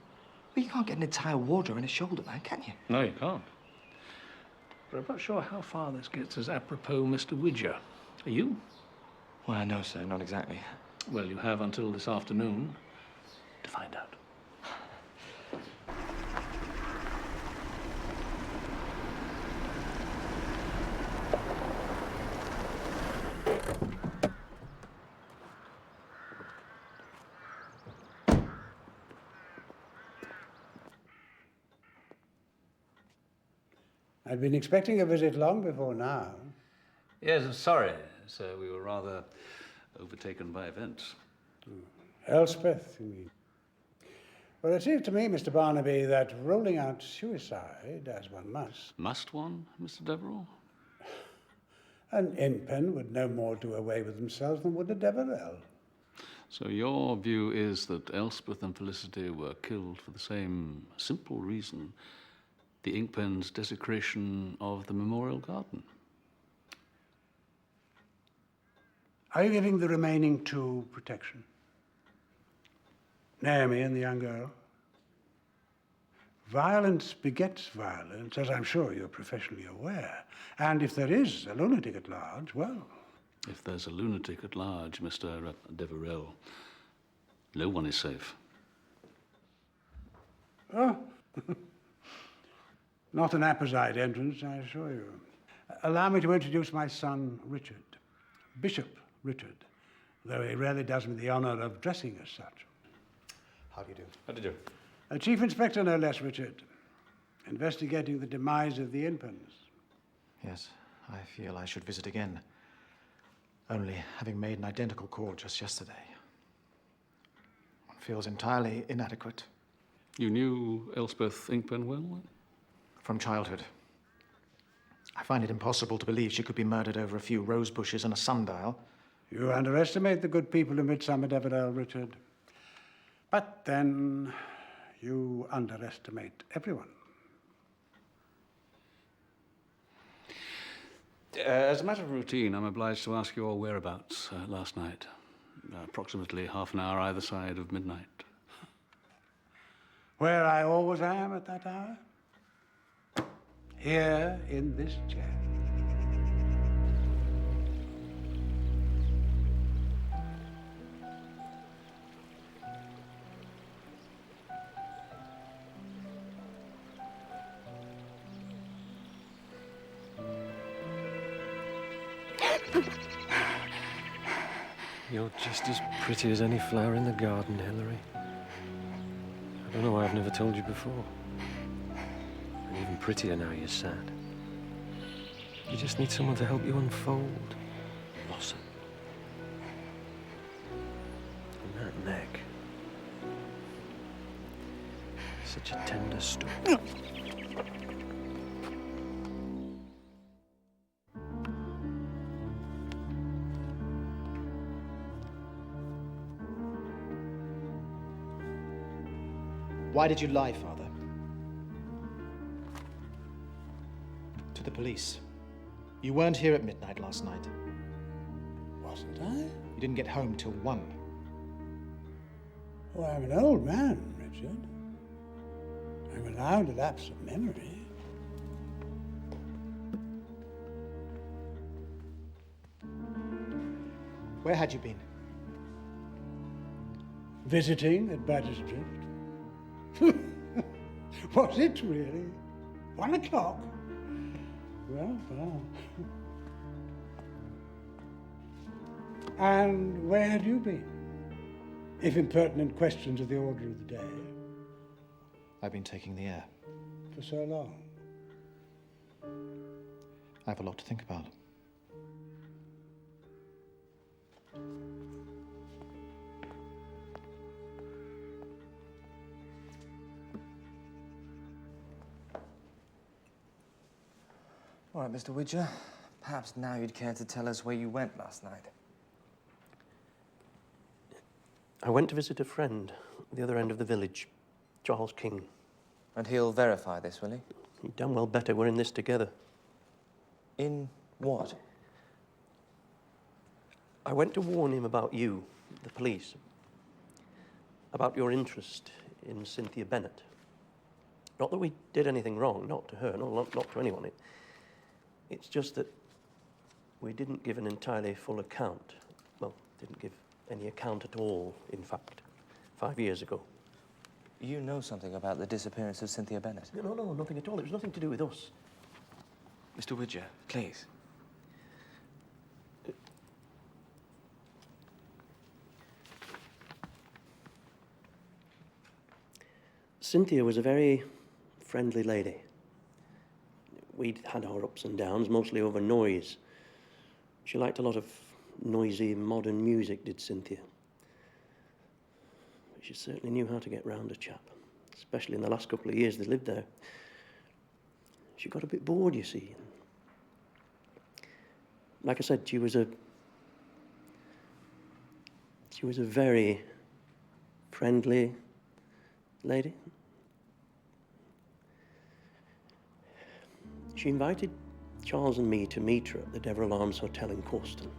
Well, you can't get an entire wardrobe in a shoulder bag, can you? No, you can't. But I'm not sure how far this gets us apropos Mr. Widger. Are you? Well, no, sir, not exactly. Well, you have until this afternoon to find out. I'd been expecting a visit long before now. Yes, I'm sorry, sir. We were rather overtaken by events. Elspeth, you mean? Well, it seems to me, Mr. Barnaby, that ruling out suicide, as one must... Must one, Mr. Deverell? An Inkpen would no more do away with themselves than would a Deverell. So your view is that Elspeth and Felicity were killed for the same simple reason, the Inkpen's desecration of the memorial garden? Are you giving the remaining two protection? Naomi and the young girl? Violence begets violence, as I'm sure you're professionally aware. And if there is a lunatic at large, well... If there's a lunatic at large, Mr. Deverell, no one is safe. Oh, not an apposite entrance, I assure you. Allow me to introduce my son, Richard. Bishop Richard, though he rarely does me the honor of dressing as such. How do you do? How do you do? A chief inspector, no less, Richard. Investigating the demise of the Inkpens. Yes, I feel I should visit again. Only having made an identical call just yesterday. One feels entirely inadequate. You knew Elspeth Inkpen well? From childhood. I find it impossible to believe she could be murdered over a few rose bushes and a sundial. You underestimate the good people of Midsomer Deverell, Richard. But then you underestimate everyone. As a matter of routine, I'm obliged to ask your whereabouts last night. Approximately half an hour either side of midnight. Where I always am at that hour? Here in this chair. You're just as pretty as any flower in the garden, Hilary. I don't know why I've never told you before. And even prettier now you're sad. You just need someone to help you unfold, blossom. And that neck. Such a tender stalk. Why did you lie, Father? To the police. You weren't here at midnight last night. Wasn't I? You didn't get home till 1. Oh, I'm an old man, Richard. I'm allowed a lapse of memory. Where had you been? Visiting at Badger's Drift. Was it really? 1 o'clock? Well, well. And where had you been? If impertinent questions are the order of the day. I've been taking the air. For so long. I have a lot to think about. All right, Mr. Widger. Perhaps now you'd care to tell us where you went last night. I went to visit a friend at the other end of the village, Charles King. And he'll verify this, will he? He'd done well better. We're in this together. In what? I went to warn him about you, the police, about your interest in Cynthia Bennett. Not that we did anything wrong, not to her, not to anyone. It's just that we didn't give an entirely full account. Well, didn't give any account at all, in fact, 5 years ago. You know something about the disappearance of Cynthia Bennett? No, nothing at all. It was nothing to do with us. Mr. Widger, please. Cynthia was a very friendly lady. We'd had our ups and downs, mostly over noise. She liked a lot of noisy, modern music, did Cynthia. But she certainly knew how to get round a chap, especially in the last couple of years they lived there. She got a bit bored, you see. Like I said, she was a very friendly lady. She invited Charles and me to meet her at the Deverell Arms Hotel in Corston.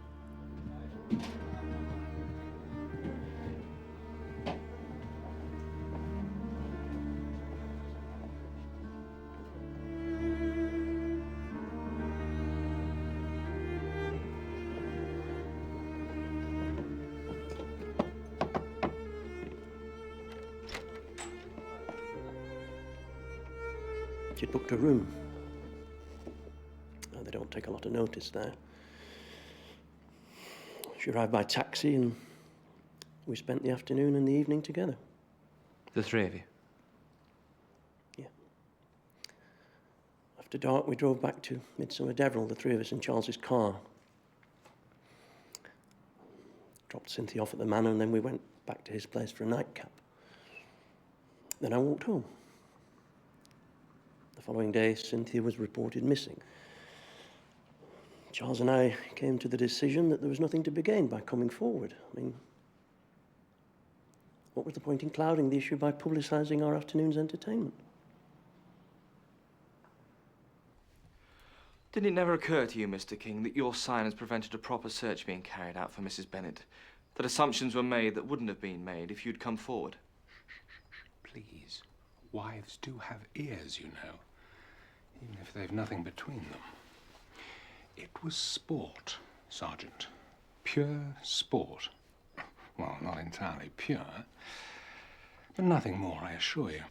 She'd booked a room. They don't take a lot of notice there. She arrived by taxi and we spent the afternoon and the evening together. The three of you? Yeah. After dark, we drove back to Midsomer Deverell, the three of us in Charles's car. Dropped Cynthia off at the manor and then we went back to his place for a nightcap. Then I walked home. The following day, Cynthia was reported missing. Charles and I came to the decision that there was nothing to be gained by coming forward. I mean, what was the point in clouding the issue by publicising our afternoon's entertainment? Did it never occur to you, Mr. King, that your silence prevented a proper search being carried out for Mrs. Bennett? That assumptions were made that wouldn't have been made if you'd come forward? Please. Wives do have ears, you know, even if they've nothing between them. It was sport, Sergeant. Pure sport. Well, not entirely pure, but nothing more, I assure you.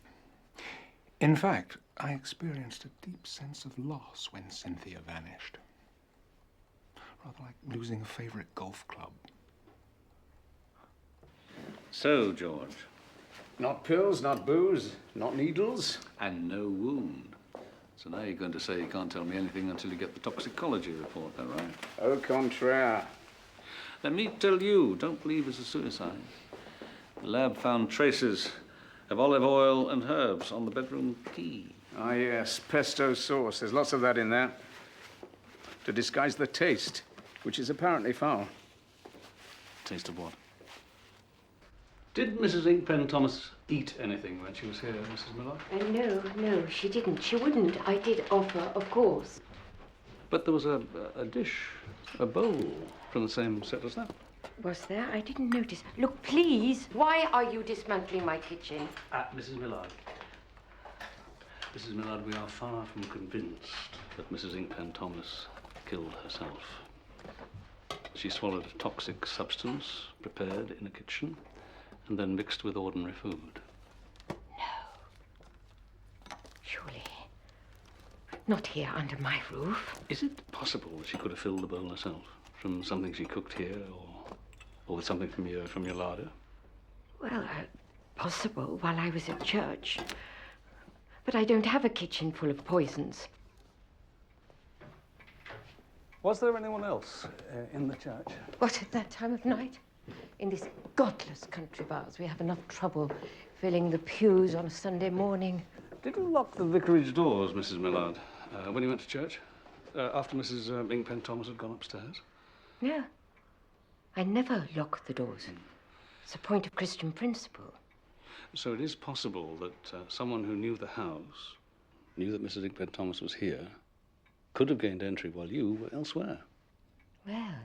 In fact, I experienced a deep sense of loss when Cynthia vanished. Rather like losing a favourite golf club. So, George, Not pills, not booze, not needles. and no wound. So now you're going to say you can't tell me anything until you get the toxicology report, is that right? Au contraire. Let me tell you, don't believe it's a suicide. The lab found traces of olive oil and herbs on the bedroom key. Ah, yes, pesto sauce. There's lots of that in there. To disguise the taste, which is apparently foul. Taste of what? Did Mrs. Inkpen Thomas eat anything when she was here, Mrs. Miller? No, she didn't. She wouldn't. I did offer, of course. But there was a dish, a bowl from the same set as that. Was there? I didn't notice. Look, please. Why are you dismantling my kitchen? Mrs. Millard. Mrs. Millard, we are far from convinced that Mrs. Inkpen Thomas killed herself. she swallowed a toxic substance prepared in a kitchen and then mixed with ordinary food. Surely. Not here under my roof. Is it possible that she could have filled the bowl herself from something she cooked here or with something from your larder? Well, possible while I was at church. But I don't have a kitchen full of poisons. Was there anyone else in the church? What, at that time of night? In this godless country of ours, we have enough trouble filling the pews on a Sunday morning. Did you lock the vicarage doors, Mrs. Millard, when you went to church? After Mrs. Inkpen Thomas had gone upstairs? No. I never lock the doors. It's a point of Christian principle. So it is possible that someone who knew the house, knew that Mrs. Inkpen Thomas was here, could have gained entry while you were elsewhere. Well,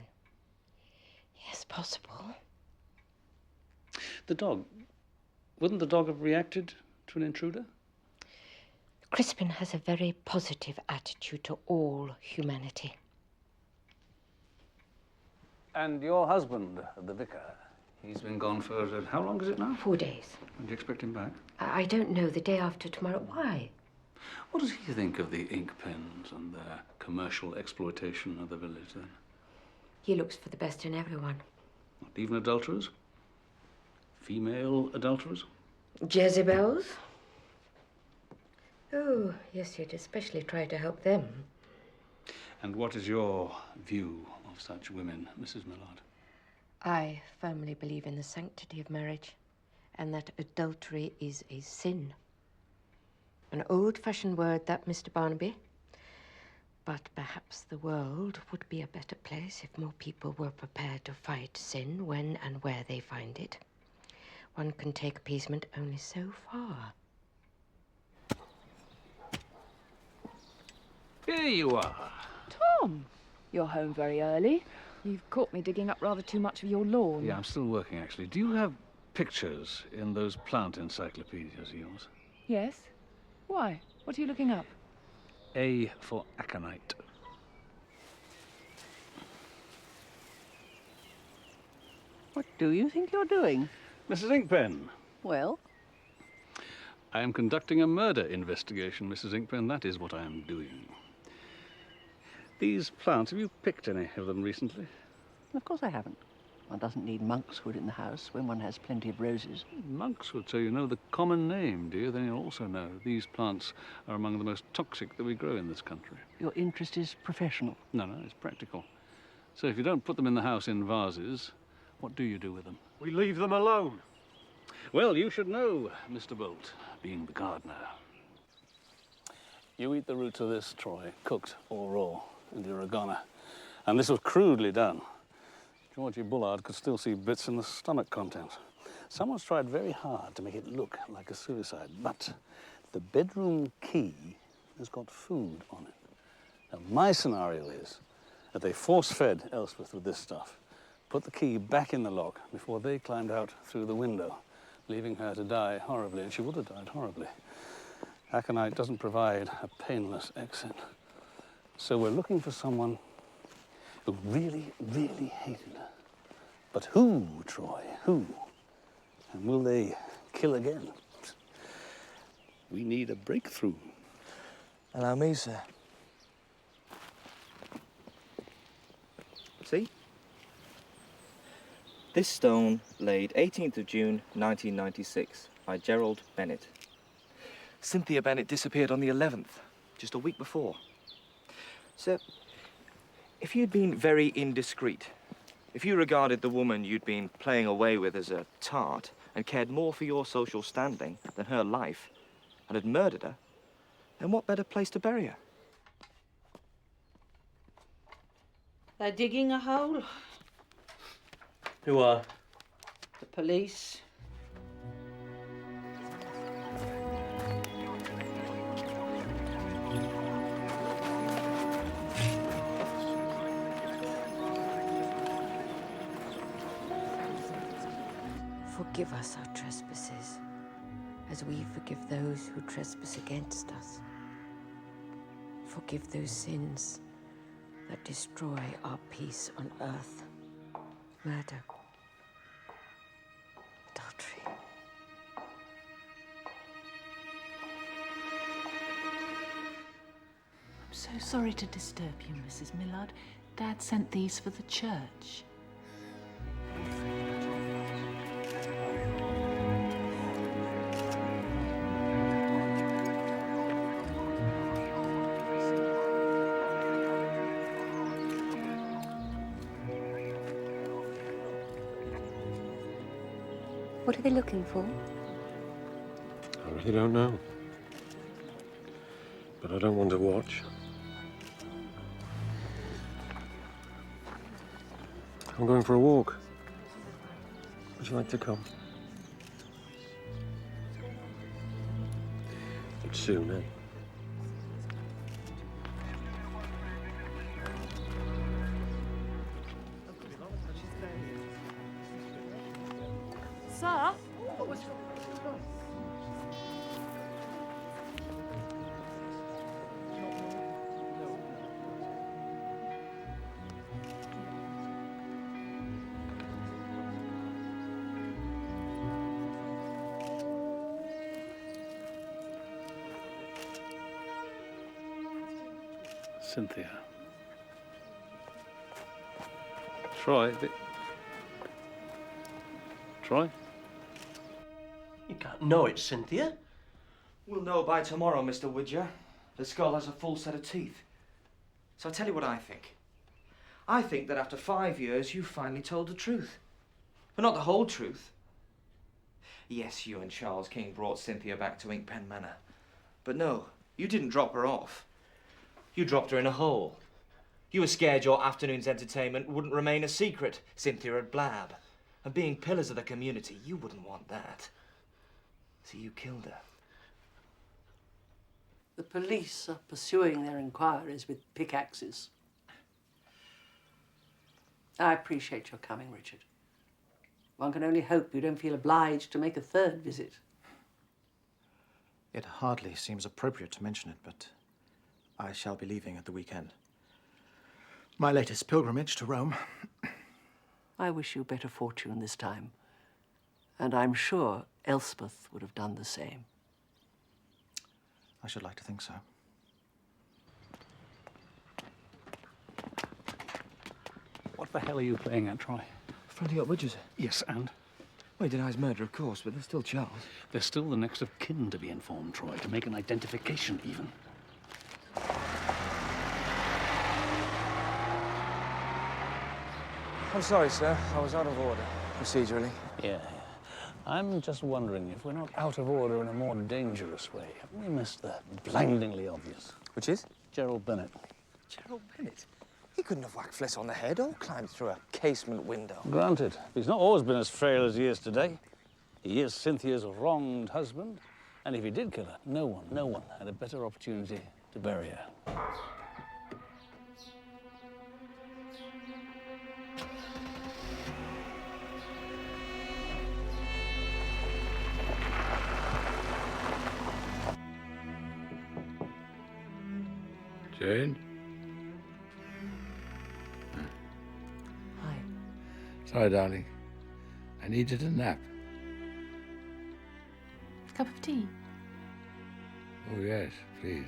yes, possible. The dog. Wouldn't the dog have reacted to an intruder? Crispin has a very positive attitude to all humanity. And your husband, the vicar, he's been gone for, how long is it now? 4 days. When do you expect him back? I don't know, the day after tomorrow. Why? What does he think of the Inkpens and their commercial exploitation of the village, then? He looks for the best in everyone. Not even adulterers? Female adulterers? Jezebels? Oh, yes, he'd especially try to help them. And what is your view of such women, Mrs. Millard? I firmly believe in the sanctity of marriage, and that adultery is a sin. An old-fashioned word, that, Mr. Barnaby. But perhaps the world would be a better place if more people were prepared to fight sin when and where they find it. One can take appeasement only so far. Here you are. Tom, you're home very early. You've caught me digging up rather too much of your lawn. Yeah, I'm still working, actually. Do you have pictures in those plant encyclopedias of yours? Yes? Why? What are you looking up? A for aconite. What do you think you're doing? Mrs. Inkpen. Well? I am conducting a murder investigation, Mrs. Inkpen. That is what I am doing. These plants, have you picked any of them recently? Of course I haven't. One doesn't need monkswood in the house when one has plenty of roses. Monkswood, so you know the common name, do you? Then you'll also know these plants are among the most toxic that we grow in this country. Your interest is professional? No, it's practical. So if you don't put them in the house in vases, what do you do with them? We leave them alone. Well, you should know, Mr. Bolt, being the gardener. You eat the roots of this, Troy, cooked or raw, and you're a goner. And this was crudely done. Georgie Bullard could still see bits in the stomach contents. Someone's tried very hard to make it look like a suicide, but the bedroom key has got food on it. Now, my scenario is that they force-fed Elspeth with this stuff, put the key back in the lock before they climbed out through the window, leaving her to die horribly, and she would have died horribly. Aconite doesn't provide a painless exit. So we're looking for someone who really, really hated her. But who, Troy? Who? And will they kill again? We need a breakthrough. Allow me, sir. See? This stone laid 18th of June, 1996, by Gerald Bennett. Cynthia Bennett disappeared on the 11th, just a week before. Sir, if you'd been very indiscreet, if you regarded the woman you'd been playing away with as a tart and cared more for your social standing than her life and had murdered her, then what better place to bury her? They're digging a hole. Who are? The police. Forgive us our trespasses, as we forgive those who trespass against us. Forgive those sins that destroy our peace on earth. Murder. Adultery. I'm so sorry to disturb you, Mrs. Millard. Dad sent these for the church. What are they looking for? I really don't know. But I don't want to watch. I'm going for a walk. Would you like to come? It's soon, eh? Sir? Cynthia. Troy, Troy? You can't know it's Cynthia. We'll know by tomorrow, Mr. Widger. The skull has a full set of teeth. So I'll tell you what I think. I think that after 5 years, you finally told the truth. But not the whole truth. Yes, you and Charles King brought Cynthia back to Inkpen Manor. But no, you didn't drop her off. You dropped her in a hole. You were scared your afternoon's entertainment wouldn't remain a secret. Cynthia would blab. And being pillars of the community, you wouldn't want that. So you killed her. The police are pursuing their inquiries with pickaxes. I appreciate your coming, Richard. One can only hope you don't feel obliged to make a third visit. It hardly seems appropriate to mention it, but I shall be leaving at the weekend. My latest pilgrimage to Rome. I wish you better fortune this time. And I'm sure Elspeth would have done the same. I should like to think so. What the hell are you playing at, Troy? Fronting up Widgers? Yes, and? Well, he denies murder, of course, but there's still Charles. There's still the next of kin to be informed, Troy, to make an identification even. I'm sorry, sir. I was out of order, procedurally. Yeah. I'm just wondering if we're not out of order in a more dangerous way. Haven't we missed the blindingly obvious? Which is? Gerald Bennett. Gerald Bennett? He couldn't have whacked Fliss on the head or climbed through a casement window. Granted. He's not always been as frail as he is today. He is Cynthia's wronged husband. And if he did kill her, no one had a better opportunity to bury her. Jane? Hi. Sorry, darling. I needed a nap. Cup of tea? Oh, yes, please.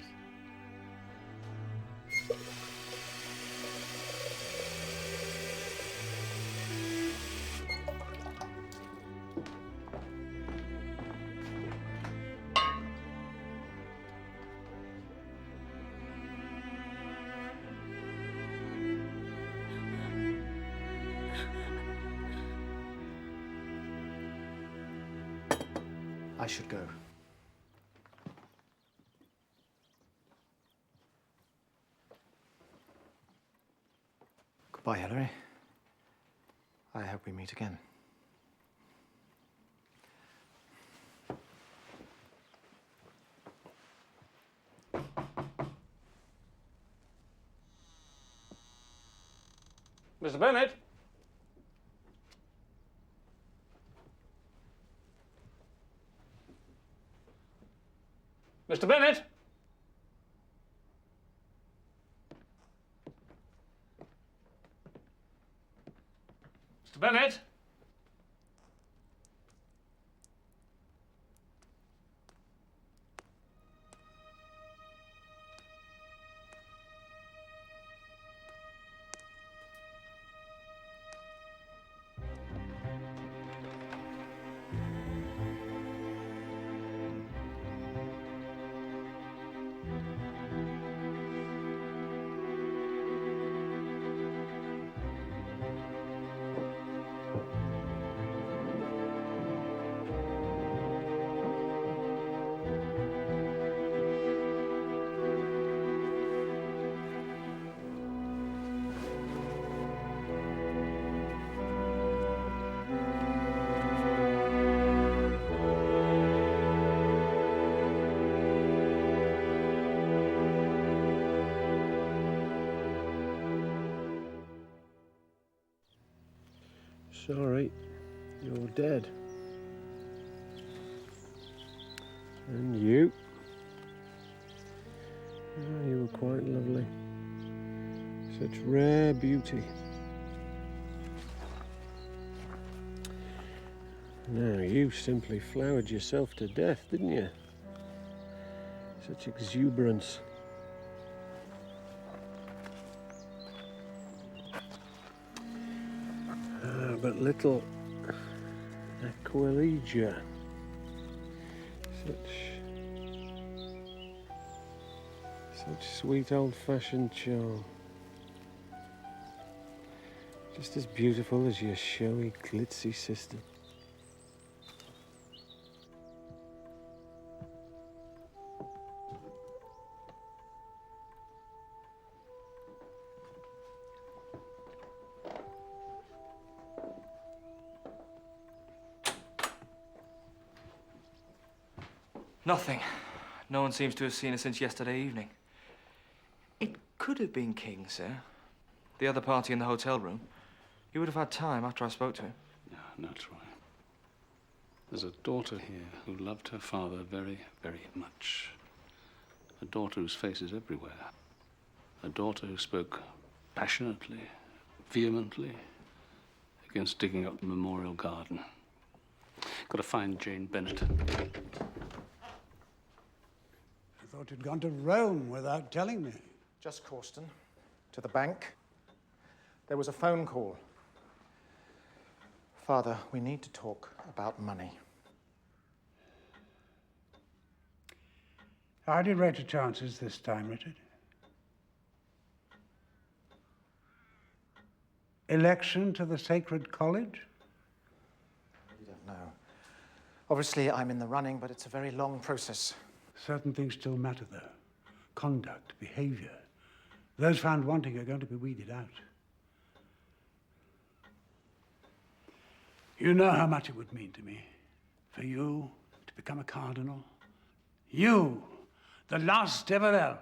I should go. Goodbye, Hilary. I hope we meet again. Mr. Bennett? Mr. Bennett? Mr. Mr. Bennett? Sorry, you're dead. And you? Oh, you were quite lovely. Such rare beauty. Now, you simply flowered yourself to death, didn't you? Such exuberance. But little Aquilegia, such sweet old-fashioned charm. Just as beautiful as your showy, glitzy sister. Nothing. No one seems to have seen her since yesterday evening. It could have been King, sir. The other party in the hotel room. He would have had time after I spoke to him. No, Troy. There's a daughter here who loved her father very, very much. A daughter whose face is everywhere. A daughter who spoke passionately, vehemently, against digging up the memorial garden. Got to find Jane Bennett. I thought you'd gone to Rome without telling me. Just Causton, to the bank. There was a phone call. Father, we need to talk about money. How do you rate your chances this time, Richard? Election to the Sacred College? You don't know. Obviously, I'm in the running, but it's a very long process. Certain things still matter, though. Conduct, behavior. Those found wanting are going to be weeded out. You know how much it would mean to me for you to become a cardinal. You, the last Deverell,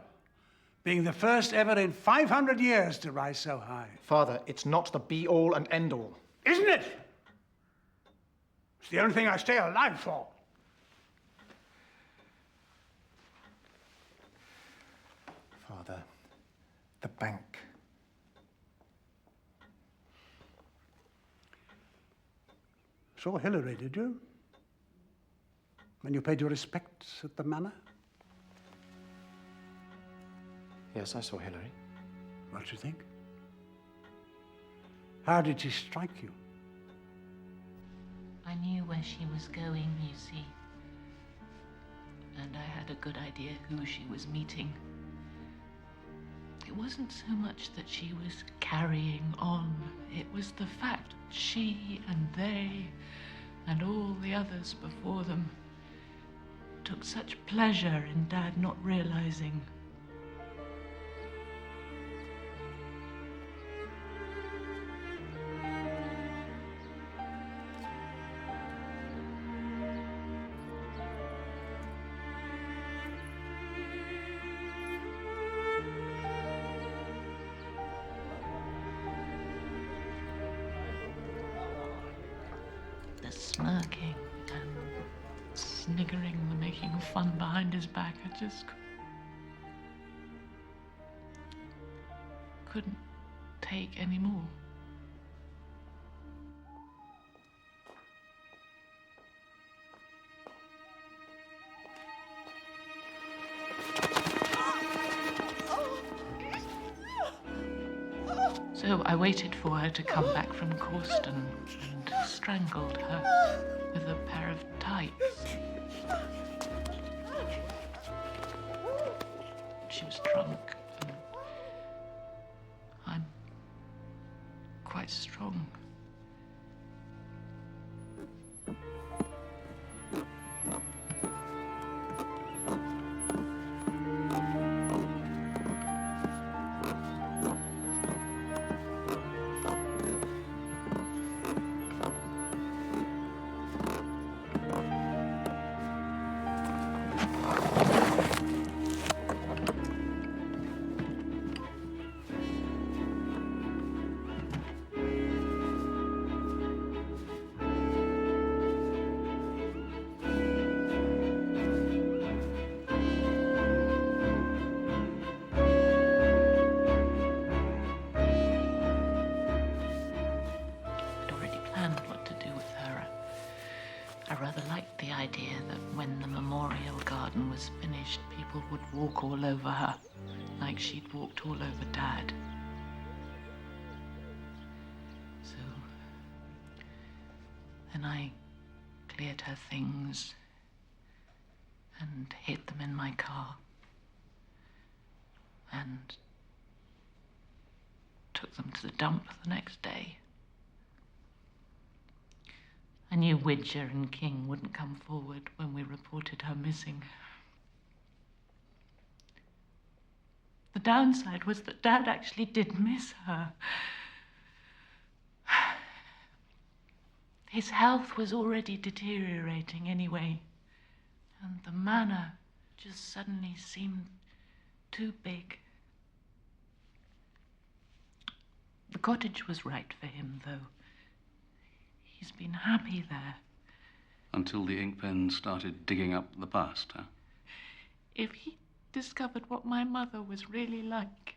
being the first ever in 500 years to rise so high. Father, it's not the be-all and end-all. Isn't it? It's the only thing I stay alive for. Father, the bank. Saw Hilary, did you? When you paid your respects at the manor? Yes, I saw Hilary. What'd you think? How did she strike you? I knew where she was going, you see. And I had a good idea who she was meeting. It wasn't so much that she was carrying on. It was the fact that she and they and all the others before them took such pleasure in Dad not realizing. The smirking and sniggering, the making fun behind his back, I just couldn't take any more. So I waited for her to come back from Corston and strangled her with a pair of tights. She was drunk, and I'm quite strong. Would walk all over her, like she'd walked all over Dad. So then I cleared her things and hid them in my car and took them to the dump the next day. I knew Widger and King wouldn't come forward when we reported her missing. The downside was that Dad actually did miss her. His health was already deteriorating anyway, and the manor just suddenly seemed too big. The cottage was right for him, though. He's been happy there. Until the Inkpen started digging up the past, huh? If he discovered what my mother was really like,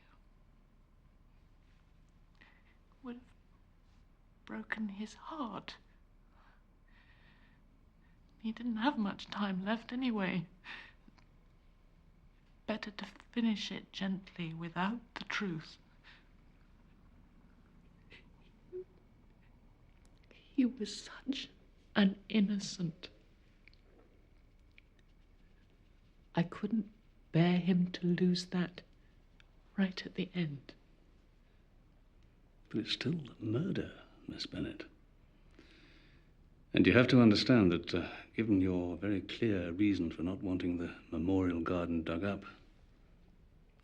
would have broken his heart. He didn't have much time left anyway. Better to finish it gently without the truth. He was such an innocent. I couldn't bear him to lose that right at the end. But it's still murder, Miss Bennet. And you have to understand that, given your very clear reason for not wanting the memorial garden dug up,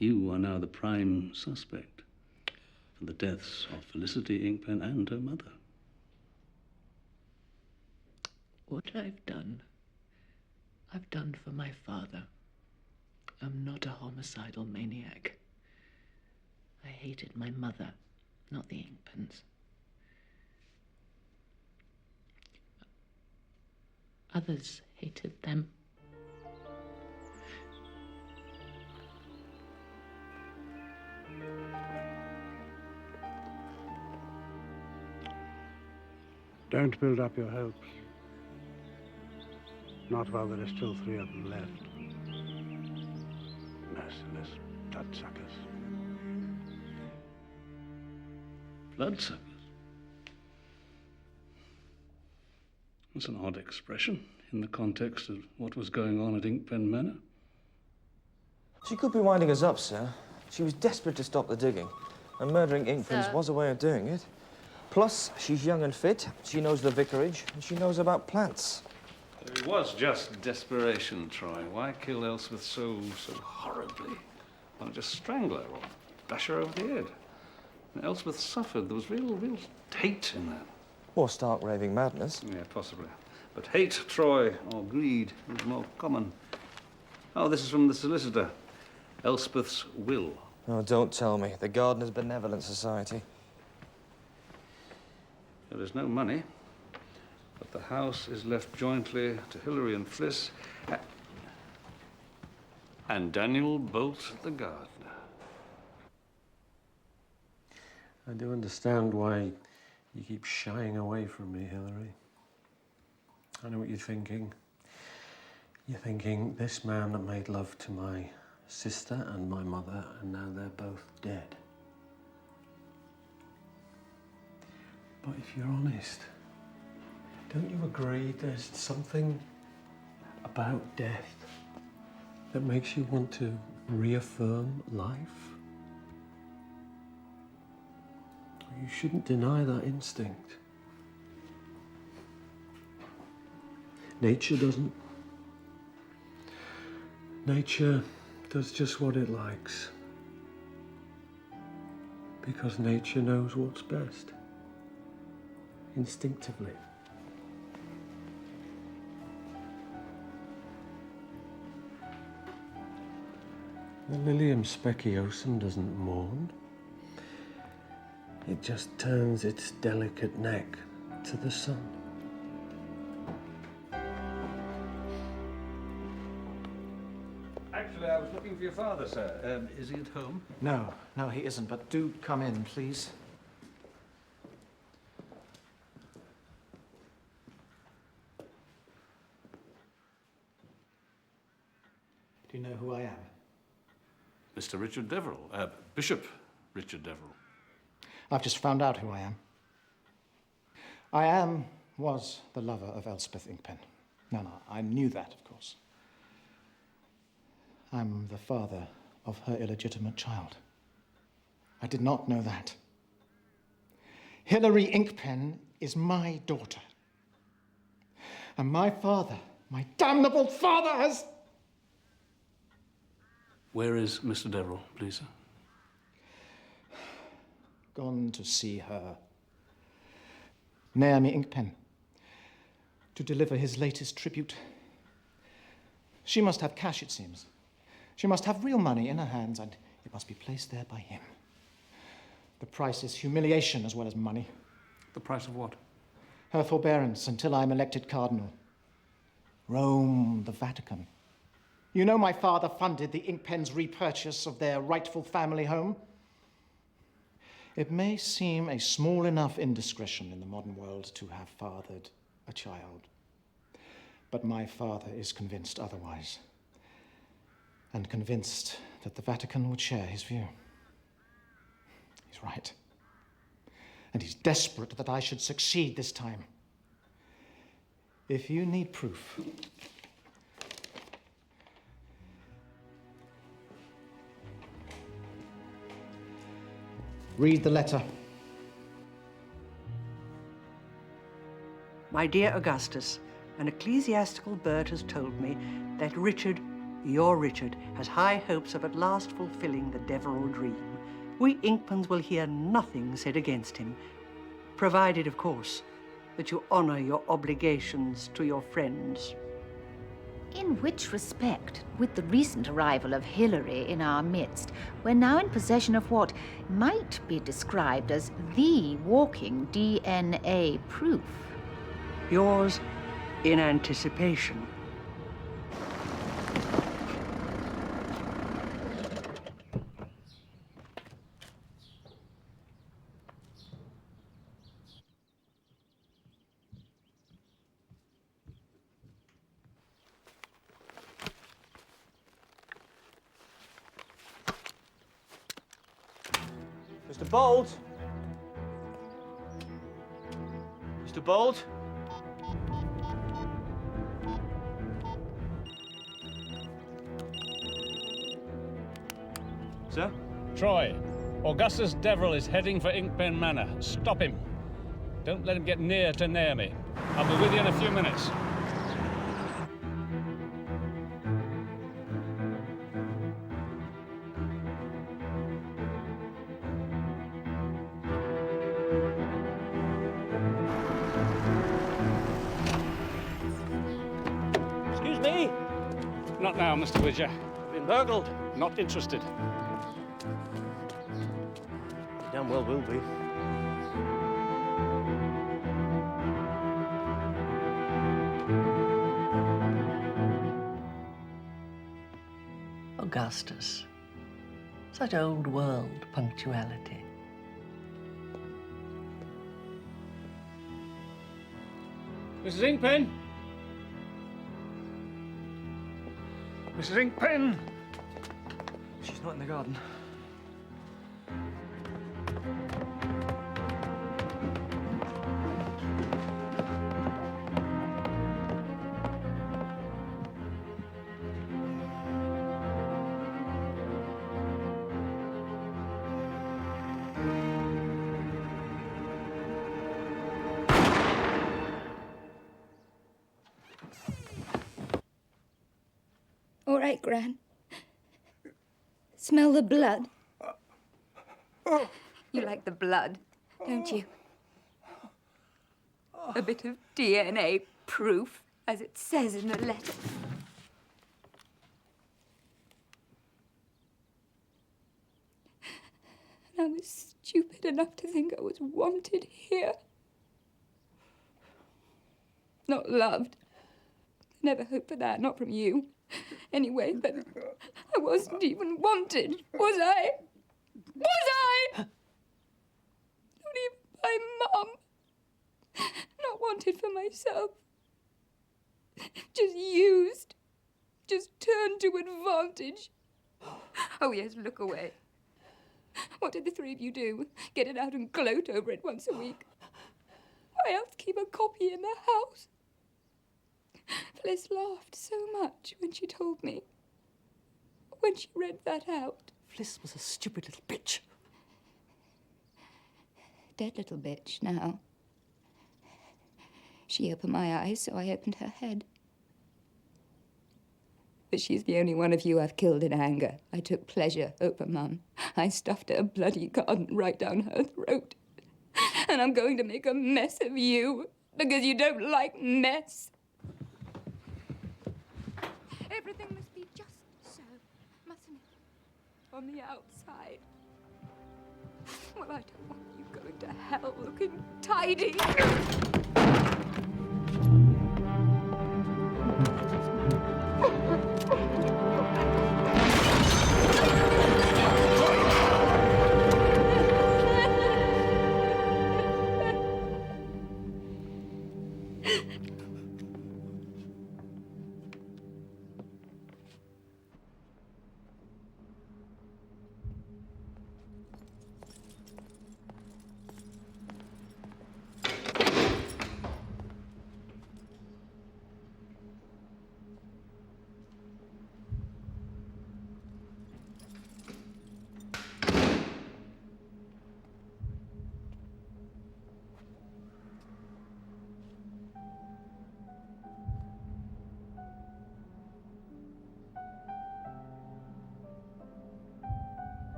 you are now the prime suspect for the deaths of Felicity Inkpen and her mother. What I've done for my father. I'm not a homicidal maniac. I hated my mother, not the Inkpens. Others hated them. Don't build up your hopes. Not while there are still 3 of them left. Merciless bloodsuckers. Bloodsuckers? That's an odd expression in the context of what was going on at Inkpen Manor. She could be winding us up, sir. She was desperate to stop the digging, and murdering Inkpens was a way of doing it. Plus, she's young and fit, she knows the vicarage, and she knows about plants. It was just desperation, Troy. Why kill Elspeth so horribly? Why not just strangle her or bash her over the head? And Elspeth suffered. There was real hate in that. Or stark raving madness. Yeah, possibly. But hate, Troy, or greed is more common. Oh, this is from the solicitor. Elspeth's will. Oh, don't tell me. The Gardeners' Benevolent Society. There is no money, but the house is left jointly to Hilary and Fliss and Daniel Bolt, the gardener. I do understand why you keep shying away from me, Hilary. I know what you're thinking. You're thinking, this man that made love to my sister and my mother, and now they're both dead. But if you're honest, don't you agree there's something about death that makes you want to reaffirm life? You shouldn't deny that instinct. Nature doesn't. Nature does just what it likes. Because nature knows what's best. Instinctively. The Lilium speciosum doesn't mourn. It just turns its delicate neck to the sun. Actually, I was looking for your father, sir. Is he at home? No, no, he isn't, but do come in, please. Do you know who I am? Mr. Richard Deverell, Bishop Richard Deverell. I've just found out who I am. Was the lover of Elspeth Inkpen. No, I knew that, of course. I'm the father of her illegitimate child. I did not know that. Hilary Inkpen is my daughter. And my father, my damnable father, has... Where is Mr. Deverell, please, sir? Gone to see her. Naomi Inkpen. To deliver his latest tribute. She must have cash, it seems. She must have real money in her hands, and it must be placed there by him. The price is humiliation as well as money. The price of what? Her forbearance until I'm elected cardinal. Rome, the Vatican. You know my father funded the Inkpens' repurchase of their rightful family home? It may seem a small enough indiscretion in the modern world to have fathered a child. But my father is convinced otherwise. And convinced that the Vatican would share his view. He's right. And he's desperate that I should succeed this time. If you need proof, read the letter. My dear Augustus, an ecclesiastical bird has told me that Richard, your Richard, has high hopes of at last fulfilling the Deverell dream. We Inkpens will hear nothing said against him, provided, of course, that you honor your obligations to your friends. In which respect, with the recent arrival of Hilary in our midst, we're now in possession of what might be described as the walking DNA proof. Yours in anticipation. Mr. Bolt? Mr. Bolt? Sir? Troy, Augustus Deverell is heading for Inkpen Manor. Stop him. Don't let him get near to Naomi. I'll be with you in a few minutes. Excuse me? Not now, Mr. Widger. I've been burgled. Not interested. You damn well will be. Augustus, such old world punctuality. Mrs. Inkpen? Mrs. Inkpen? She's not in the garden. right, Gran. Smell the blood. You like the blood, don't you? A bit of DNA proof, as it says in the letter. And I was stupid enough to think I was wanted here. Not loved. Never hoped for that, not from you. Anyway, but I wasn't even wanted, was I? Was I? Not even by Mum. Not wanted for myself. Just used. Just turned to advantage. Oh, yes, look away. What did the three of you do? Get it out and gloat over it once a week? Why else keep a copy in the house? Fliss laughed so much when she told me. When she read that out. Fliss was a stupid little bitch. Dead little bitch now. She opened my eyes, so I opened her head. But she's the only one of you I've killed in anger. I took pleasure over Mum. I stuffed her bloody garden right down her throat. And I'm going to make a mess of you because you don't like mess. Everything must be just so, mustn't it? On the outside. Well, I don't want you going to hell looking tidy.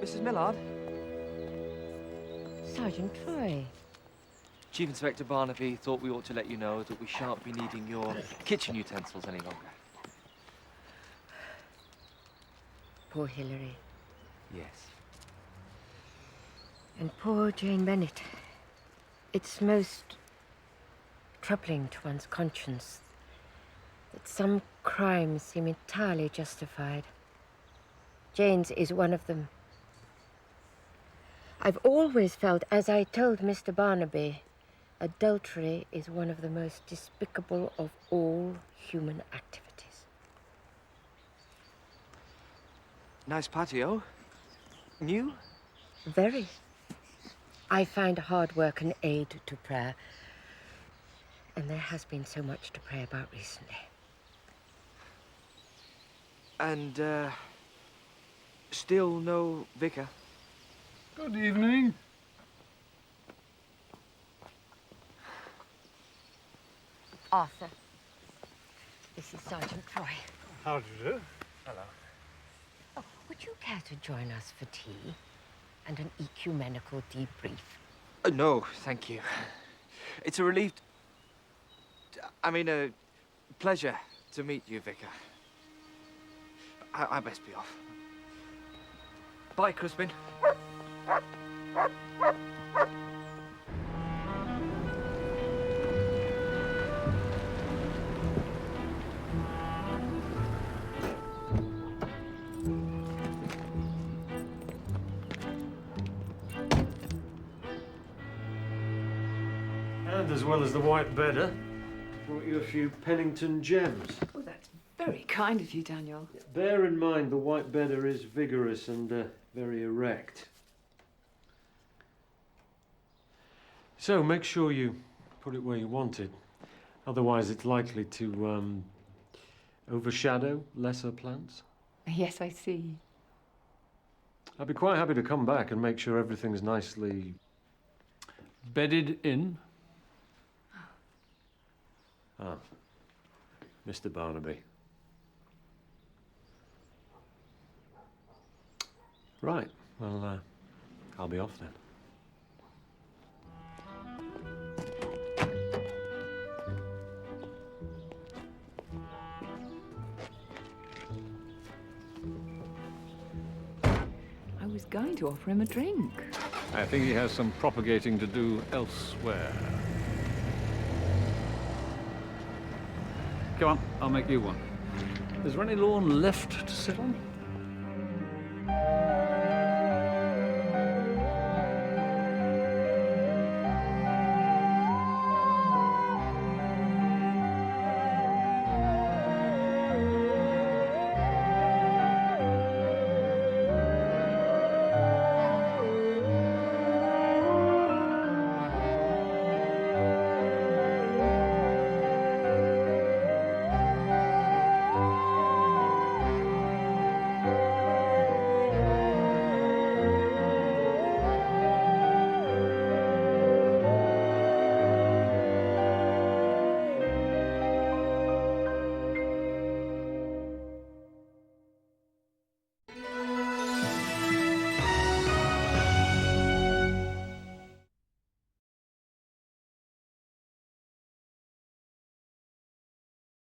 Mrs. Millard? Sergeant Troy. Chief Inspector Barnaby thought we ought to let you know that we shan't be needing your kitchen utensils any longer. Poor Hilary. Yes. And poor Jane Bennett. It's most troubling to one's conscience that some crimes seem entirely justified. Jane's is one of them. I've always felt, as I told Mr. Barnaby, adultery is one of the most despicable of all human activities. Nice patio. New? Very. I find hard work an aid to prayer. And there has been so much to pray about recently. And, still no vicar? Good evening. Arthur, this is Sergeant Troy. How do you do? Hello. Oh, would you care to join us for tea and an ecumenical debrief? No, thank you. It's a relief... I mean, a pleasure to meet you, Vicar. I best be off. Bye, Crispin. And as well as the white bedder, brought you a few Pennington gems. Oh, that's Very kind of you, Daniel. Bear in mind the white bedder is vigorous and very erect. So make sure you put it where you want it. Otherwise it's likely to overshadow lesser plants. Yes, I see. I'd be quite happy to come back and make sure everything's nicely bedded in. Ah, Mr. Barnaby. Right, well, I'll be off then. I was going to offer him a drink. I think he has some propagating to do elsewhere. Come on, I'll make you one. Is there any lawn left to sit on?